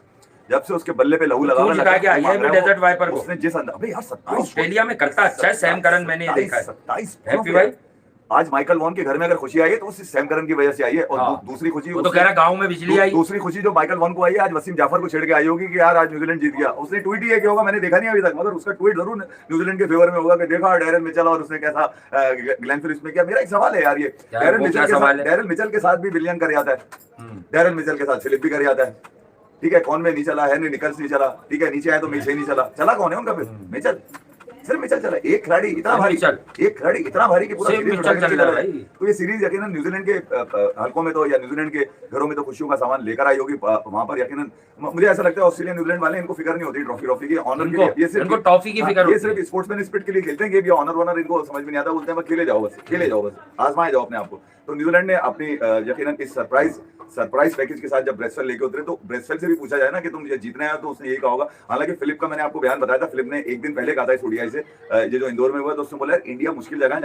जब से उसके बल्ले पे लहू लगा क्यों जिता के आया है डेजर्ट वाइपर को? उसने जिस अंदर, अबे यार 27 ऑस्ट्रेलिया में करता अच्छा है सैम करन, मैंने ये देखा है। 27 हैप्पी भाई, आज माइकल वॉन के घर में अगर खुशी आई है तो वो सिर्फ सैम करन की वजह से आई है। और हाँ। दूसरी खुशी वो तो कह रहा गाँव में बिजली आई। दूसरी खुशी जो माइकल वॉन को आई है, आज वसीम जाफर को छेड़ के आई होगी कि यार आज न्यूजीलैंड जीत गया। उसने ट्वीट ही है कि होगा, मैंने देखा नहीं अभी तक, मगर उसका ट्वीट जरूर न्यूजीलैंड के फेवर में होगा कि देखा डैरेल मिचेल और उसने कैसा ग्लेन फिलिप्स में किया। मेरा एक सवाल है यार, ये डैरेल मिचेल के साथ भी विलियन कर जाता है, डैरेल मिचेल के साथ फिलिप भी कर जाता है, ठीक है, कौन में नहीं चला है, निकल्स नहीं चला, ठीक है, नीचे आए तो मिचेल नहीं चला, चला कौन है उनका फिर? मिचेल, सिर्फ मिचेल चला। एक खिलाड़ी इतना भारी, एक खिलाड़ी इतना भारी कि पूरा सीरीज उठा के चल रहा है। तो ये सीरीज यकीनन न्यूजीलैंड के हलकों में तो, या न्यूजीलैंड के घरों में तो खुशियों का सामान लेकर आई होगी। वहां पर यकीनन मुझे ऐसा लगता है ऑस्ट्रेलिया न्यूजीलैंड वाले, इनको फिक्र नहीं होती ट्रॉफी की, ऑनर के लिए। ये सिर्फ ट्रॉफी की फिक्र, ये सिर्फ स्पोर्ट्समैन स्पिरिट के लिए खेलते हैं कि ऑनर वॉनर इनको समझ में नहीं आता, बोलते हैं खेले जाओ बस, खेले जाओ बस, आजमाए जाओ अपने आप को। तो न्यूजीलैंड ने अपनी यकीनन इस सरप्राइज पैकेज के साथ जब ब्रेसवेल लेके उतरे, तो ब्रेसवेल से भी पूछा जाए ना कि तुम ये जीतने आए हो, तो उसने यही कहा होगा। हालांकि फिलिप का मैंने आपको बयान बताया था, फिलिप ने एक दिन पहले कहा था इस ओडीआई से, ये जो इंदौर में हुआ, तो उसने बोला यार इंडिया मुश्किल जगह है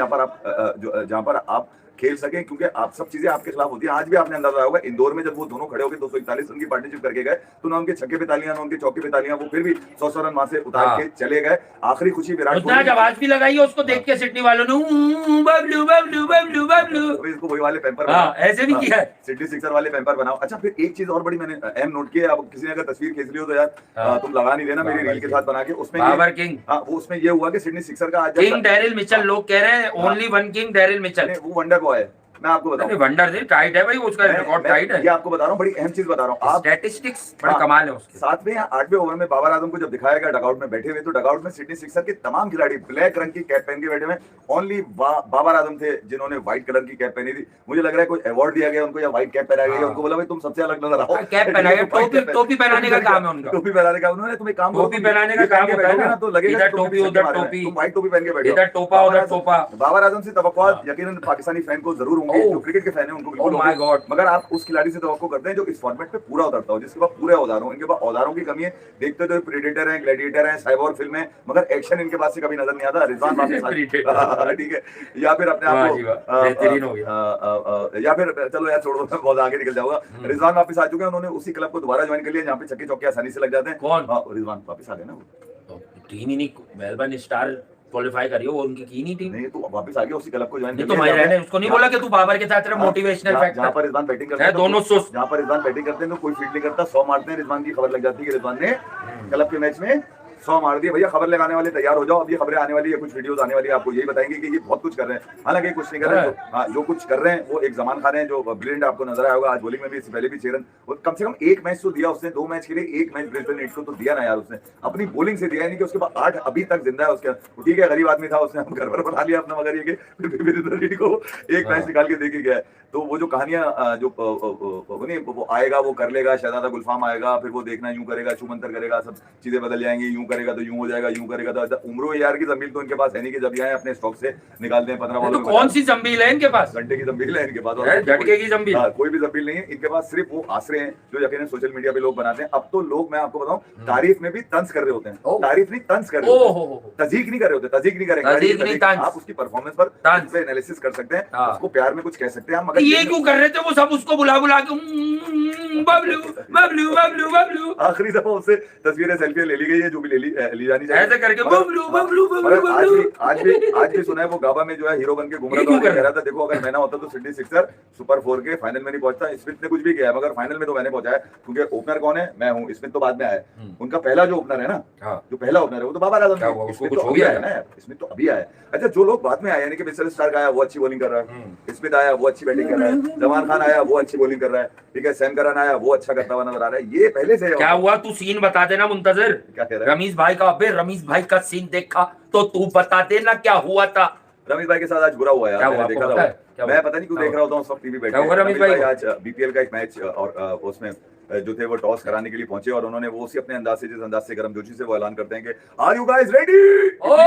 जहाँ पर आप खेल सके, क्योंकि आप सब चीजें आपके खिलाफ होती है। आज भी आपने अंदाजा होगा इंदौर में जब वो दोनों खड़े होकर 241 रन की पार्टनरशिप करके गए, तो ना उनके छक्के पे तालियां ना उनके चौके पे तालियां, वो फिर भी 100 रन वहां से उतार के चले गए। आखिरी खुशी विराट कोहली, आवाज भी लगाई है उसको देख के सिडनी वालों ने, बबलू बबलू बबलू बबलू, इसको वही वाले पैम्पर ऐसे भी किया है, सिडनी सिक्सर वाले पैम्पर बनाओ। अच्छा, फिर एक चीज और बड़ी मैंने अहम नोट की है, अब किसी ने अगर तस्वीर खींच ली हो तो यार तुम लगा नहीं देना मेरी रील के साथ बना के, उसमें बाबर किंग, वो उसमें ये हुआ कि सिडनी सिक्सर का आज किंग डैरिल मिचेल, लोग कह रहे हैं only one king Daryl Mitchell, वो वंडर बॉय है। मैं आपको बताऊं, वंडर से टाइट है भाई, उसका रिकॉर्ड टाइट है। ये आपको बता रहा हूँ, बड़ी अहम चीज बता रहा हूँ, आप स्टैटिस्टिक्स बड़ा कमाल है उसके। 7वें या 8वें ओवर में बाबर आजम को जब दिखाया गया डगआउट में बैठे हुए, तो डगआउट में सिडनी सिक्सर के तमाम खिलाड़ी ब्लैक रंग की कैप पहन के बैठे हुए, ओनली बाबर आजम थे जिन्होंने व्हाइट कलर की कैप पहनी थी। मुझे लग रहा है कोई अवार्ड दिया गया उनको या व्हाइट कैप पहनाया गया, उनको बोला भाई तुम सबसे अलग नजर आओ, कैप पहनाया, टोपी पहनाने का काम है उनका, टोपी पहनाने का उन्होंने, तुम एक काम, टोपी पहनाने का काम होता है ना, तो लगेगा इधर टोपी उधर टोपी, तुम व्हाइट टोपी पहन के बैठे, इधर टोपा उधर टोपा। बाबर आजम से तवक्कुआत यकीनन पाकिस्तानी फैन को जरूर होंगे, जो क्रिकेट के फैन है उनको बिल्कुल होंगे, मगर आप उस खिलाड़ी से तवक्को करते हैं जो इस फॉर्मेट पे पूरा उतरता हो, जिसके पास पूरे औजार हो। इनके पास औजारों की कमी है, देखते तो प्रेडेटर है, ग्लैडिएटर है, साइबोर फिल्म है, मगर एक्शन इनके पास से कभी नजर नहीं आता। रिजवान वापस, ठीक है, या फिर अपने आप को, या फिर चलो यार छोड़ो, बहुत आगे निकल जाऊंगा। रिजवान वापस आ चुके हैं, उन्होंने उसी क्लब को दोबारा ज्वाइन कर लिया जहाँ पे छक्के चौके आसानी से लग जाते हैं। कौन? रिजवान वापस आ गए ना, टीम ही नहीं, मेलबर्न स्टार क्वालीफाई करी हो, वो उनकी की नहीं टीम, नहीं तो वापस आ गया उसी क्लब को ज्वाइन कर लिया। तो मैं रहने उसको नहीं बोला कि तू बाबर के साथ तेरा मोटिवेशनल फैक्टर, जहाँ पर रिजवान बैटिंग करते हैं दोनों सुस्त, जहाँ पर रिजवान बैटिंग करते हैं तो कोई फील्ड नहीं करता, 100 मारते हैं, रिजवान की खबर लग जाती है कि रिजवान ने क्लब के मैच में 100 मार दिए। भैया खबर लगाने वाले तैयार हो जाओ, अब ये खबरें आने वाली है, कुछ वीडियोस आने वाली है, आपको यही बताएंगे कि ये बहुत कुछ कर रहे हैं। हालांकि कुछ नहीं कर रहे हैं, जो कुछ कर रहे हैं वो एक जमान खान है जो ब्रिलियंट आपको नजर आया होगा। आज बॉलिंग में भी, इससे पहले भी 6 रन, कम से कम एक मैच तो दिया उसने, 2 मैच के लिए एक मैच ब्रिस्बेन हीट को तो दिया ना यार, उसने अपनी बॉलिंग से दिया, यानी कि उसके बाद 8 अभी तक जिंदा है उसका। ठीक है, गरीब आदमी था, उसने हम घर पर बना लिया अपना, मगर ये ब्रिस्बेन हीट को एक मैच निकाल के दे के गया। तो वो जो कहानियां जो वो आएगा वो कर लेगा, शहजादा गुलफाम आएगा, फिर वो देखना यूं करेगा, छूमंतर करेगा, सब चीजें बदल जाएंगी, यूं करेगा तो यूं हो जाएगा, यूं करेगा तो उम्र यार की जमीन तो इनके पास है नहीं कि जब ये अपने स्टॉक से निकालते हैं 15 बॉलों में। कौन सी जंबील है इनके पास? घंटे की जंबील है इनके पास, झटके की जंबील, कोई भी जंबील नहीं है इनके पास, सिर्फ वो आसरे हैं जो यकीनन सोशल मीडिया पे लोग बनाते हैं। अब तो लोग, मैं आपको बताऊं, तारीफ में भी तंज कर रहे होते हैं, तारीफ नहीं तंज कर रहे होते हैं, तजीक नहीं कर रहे होते, तजीक नहीं करेंगे, आप उसकी परफॉर्मेंस पर एनालिसिस कर सकते हैं, उसको प्यार में कुछ कह सकते हैं, मगर ये क्यों कर रहे थे वो सब उसको बुला बुला के बबलू बबलू बबलू बबलू। आखिरी दफा उससे तस्वीरें सेल्फी ले ली गई है, जो भी ले ली जानी चाहिए। ऐसे करके मगर- बबलू बबलू मगर बबलू आज बबलू। भी आज भी सुना है वो गाबा में जो है हीरो बन के घूम रहा ये था, क्यों और ये कर कह रहा रहा था देखो अगर मैं ना होता तो सिडनी सिक्सर सुपर 4 के फाइनल में नहीं पहुंचता। स्मिथ ने कुछ भी किया है मगर फाइनल में तो मैंने पहुंचा है, क्योंकि ओपनर कौन है, मैं हूँ। स्मिथ तो बाद में आया है। उनका पहला जो ओपनर है ना, हाँ। जो पहला ओपनर है वो तो बाबर आजम क्या है। हुआ, उसको स्मिथ कुछ तो हो अभी गया आया ना यार, स्मिथ तो अभी आया। अच्छा, जो लोग बाद में आए यानी कि मिचेल स्टार्क आया वो अच्छी बॉलिंग कर रहा है, स्मिथ आया वो अच्छी बैटिंग कर रहा है, जमान खान आया वो अच्छी बॉलिंग कर रहा है, ठीक है, सैम करन आया वो अच्छा करता हुआ नजर आ रहा है। ये पहले से क्या हुआ, तू सीन बता देना मुंतजर। क्या कह रहा है? रमीज भाई का, अबे रमीज भाई का सीन देखा तो तू बता देना क्या हुआ था। रमेश भाई के साथ आज बुरा हुआ यार, क्या मैंने हुआ, देखा आपको था पता है? वो। क्या मैं हुआ? पता नहीं क्यों क्या देख रहा होता हूँ उस वक्त टीवी बैठ क्या के। हुआ रमेश रमेश भाई भाई को? आज बीपीएल का एक मैच और उसमें जो थे वो टॉस कराने के लिए पहुंचे, और उन्होंने वो उसी अपने अंदाज से, जिस अंदाज से गर्मजोशी से वो ऐलान करते हैं कि आर यू गाइस रेडी, ओ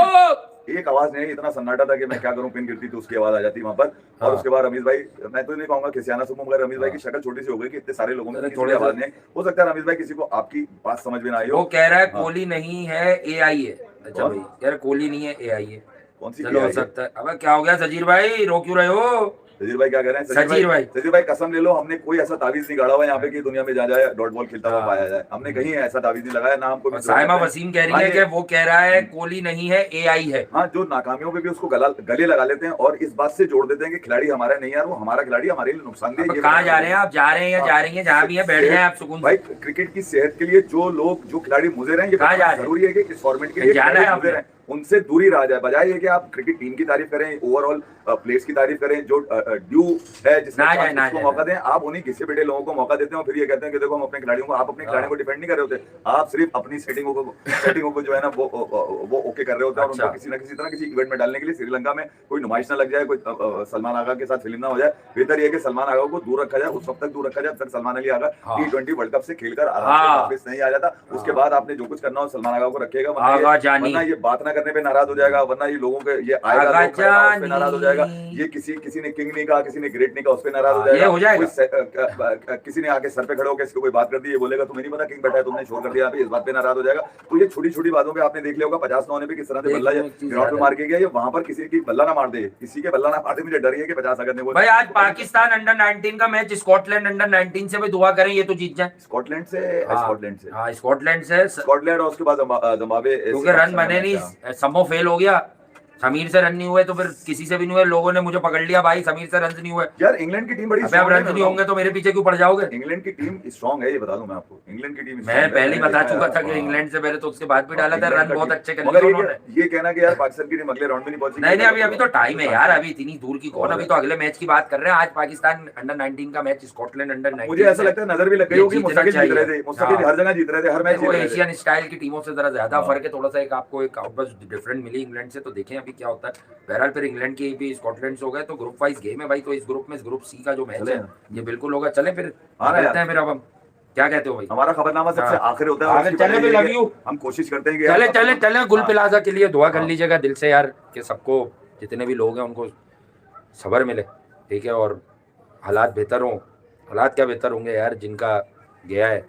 एक आवाज नहीं, इतना सन्नाटा था कि मैं क्या करूं, पिन गिरती तो उसकी आवाज आ जाती वहां पर। हाँ। और उसके बाद रमेश भाई, मैं तो नहीं कहूंगा खिसियाना सुकूं, मगर रमेश भाई की शक्ल छोटी सी हो गई कि इतने सारे लोगों में अरे किसी की थोड़े आवाज से- नहीं। हो सकता है रमेश भाई किसी को आपकी बात समझ में ना आई हो। वो कह रहा है हाँ। कोहली नहीं है एआई है। अच्छा कौन? भाई कह रहा है कोहली नहीं है एआई है। कौन सी चलो हो AI है? सकता है। अब क्या हो गया सजीर भाई, रो क्यों रहे हो? सजीर भाई क्या कह रहे हैं? सजीर भाई कसम ले लो, हमने कोई ऐसा तावीज नहीं गाड़ा हुआ यहाँ पे कि दुनिया में जा जाए डॉट बॉल खेलता हुआ हाँ। पाया जाए। हमने कहीं ऐसा तावीज नहीं लगाया, ना हमको भी और साइमा जरूरत है। वसीम कह रही हाँ, है ये- कि वो कह रहा है कोहली नहीं है एआई है। हाँ, जो नाकामियों पे भी उसको गले लगा लेते हैं और इस बात से जोड़ देते हैं कि खिलाड़ी हमारा नहीं यार, वो हमारा खिलाड़ी हमारे लिए नुकसानदेह। अब ये कहाँ जा रहे हैं आप? जा रहे हैं या जा रही हैं? जहाँ भी है बैठ जाए आप सुकून भाई, से। क्रिकेट की सेहत के लिए जो खिलाड़ी मुझे रहे हैं, ये कहाँ जा बताना रहे हैं? जरूरी है कि इस फॉर्मेट के लिए जाना है खिलाड़ी आपने? मुझे रहे हैं, उनसे दूरी रहा जाए। बजाय ये कि आप क्रिकेट टीम की तारीफ करें, ओवरऑल प्लेयर्स की तारीफ करें, जो ड्यू है जिसको ना जाए, ना उसको जाए, मौका ना। दें। आप उन्हीं घिसे पिटे लोगों को मौका देते हैं और फिर ये कहते हैं कि देखो हम अपने खिलाड़ियों को, आप अपने खिलाड़ियों को डिफेंड नहीं कर रहे होते, आप सिर्फ अपनी सेटिंगों को जो है ना वो ओके कर रहे होते हैं। और अच्छा। उनको किसी ना किसी तरह किसी इवेंट में डालने के लिए श्रीलंका में कोई नुमाइश ना लग जाए, कोई सलमान आगा के साथ फिल्म ना हो जाए। बेहतर ये है कि सलमान आगा को दूर रखा जाए, उस वक्त तक दूर रखा जाए जब तक सलमान अली आगा हाँ। T20 वर्ल्ड कप से खेलकर आराम से हाँ। वापस नहीं आ जाता। उसके बाद आपने जो कुछ करना हो सलमान आगा को रखिएगा, आगा जानी। वरना ये बात ना करने पे नाराज हो जाएगा, वरना ये लोगों के ये आएगा आगा लोग खड़े होंगे, उस पे नाराज हो जाएगा। जानी। ये किसी ने किंग नहीं कहा, किसी ने ग्रेट नहीं कहा, उस पे नाराज हो हाँ, जाएगा। ये हो जाएगा। किसी ने आके सर पे खड़े होकर इसको कोई बात कर दी, ये बोलेगा तुम्हें नहीं पता किंग बैठा है, तुमने शोर कर दिया, इस बात पे नाराज हो जाएगा। तो ये छोटी छोटी बातों पे आपने देख लिया होगा 50 ना होने पे किस तरह से बल्ला ग्राउंड पे मार के गया, ये वहां पर किसी की बल्ला ना मार दे, किसी के बल्ला ना मार दे। मुझे डर है कि 50 अगर भाई आज पाकिस्तान अंडर 19 का मैच स्कॉटलैंड अंडर 19 से भी दुआ करें ये तो जीत जाए। स्कॉटलैंड से हाँ स्कॉटलैंड से, स्कॉटलैंड और उसके बाद जिम्बाब्वे, क्योंकि रन बने नहीं, समो फेल हो गया, समीर से रन नहीं हुए तो फिर किसी से भी नहीं हुए। लोगों ने मुझे पकड़ लिया भाई, समीर से रन नहीं हुए। यार इंग्लैंड की टीम बड़ी अबे अब रन नहीं होंगे तो मेरे पीछे क्यों पड़ जाओगे? इंग्लैंड की टीम स्ट्रांग है, ये बता दूं मैं आपको। इंग्लैंड की टीम मैं पहले ही बता चुका था कि इंग्लैंड से पहले तो उसके बाद भी डाला था, रन बहुत अच्छे कर लिए उन्होंने। ये कहना कि यार पाकिस्तान की टीम अगले राउंड में नहीं पहुंची, नहीं अभी तो टाइम है यार, अभी इतनी दूर की कौन, अभी तो अगले मैच की बात कर रहे हैं। आज पाकिस्तान अंडर 19 का मैच स्कॉटलैंड अंडर 19। मुझे ऐसा लगता है नजर भी लग गई होगी, मुस्तकिल जीत रहे थे, मुस्तकिल हर जगह जीत रहे थे, हर मैच वो जीत रहे थे। एशियन स्टाइल की टीमों से जरा ज्यादा फर्क है, थोड़ा सा एक आपको एक आउटबस डिफरेंट मिली इंग्लैंड से, तो देखें अभी क्या होता है। बहरहाल फिर इंग्लैंड की भी स्कॉटलैंड से हो गए तो ग्रुप वाइज गेम है भाई, तो इस ग्रुप में ग्रुप सी का जो मैच है ये बिल्कुल होगा। चले फिर चलते हैं फिर, अब हम क्या कहते हो भाई? हमारा खबरनामा सबसे आखिर होता है, आगे चले भी लव यू। हम कोशिश करते हैं कि चले गुल प्लाजा के लिए दुआ कर लीजिएगा दिल से यार, कि सबको जितने भी लोग हैं उनको सब्र मिले, ठीक है, और हालात बेहतर हों। हालात क्या बेहतर होंगे यार, जिनका गया है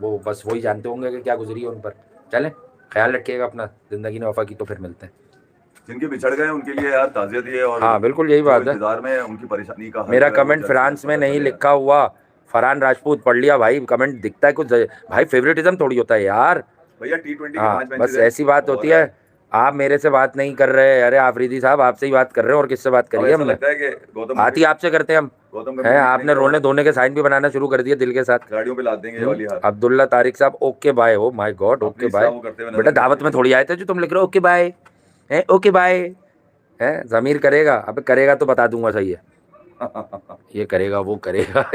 वो बस वही जानते होंगे कि क्या गुजरी है उन पर। चलें, ख्याल रखिएगा अपना, जिंदगी ने वफा की तो फिर मिलते हैं। जिनके बिछड़ गए उनके लिए यार ताज़ियत है, और हाँ बिल्कुल यही बात है। इंतजार में उनकी परेशानी का मेरा कमेंट फ्रांस में नहीं लिखा हुआ, फरहान राजपूत पढ़ लिया भाई, कमेंट दिखता है कुछ भाई, फेवरेटिज्म थोड़ी होता है यार भैया। T20 हाँ बस ऐसी बात होती है। आप मेरे से बात नहीं कर रहे, अरे आफरीदी साहब आपसे ही बात कर रहे हैं, और किससे बात करिए हमने? बात ही आपसे करते हैं हम हैं। आपने रोने धोने के साइन भी बनाना शुरू कर दिए दिल के साथ। खिलाड़ियों पे लाद देंगे ये वाली हार। अब्दुल्ला तारिक साहब ओके बाय, हो माय गॉड ओके बाय। बेटा दावत में थोड़ी आए थे जो तुम लिख रहे हो ओके बाय है, ओके बाय है। जमीर करेगा, अब करेगा तो बता दूंगा, सही है ये करेगा वो करेगा।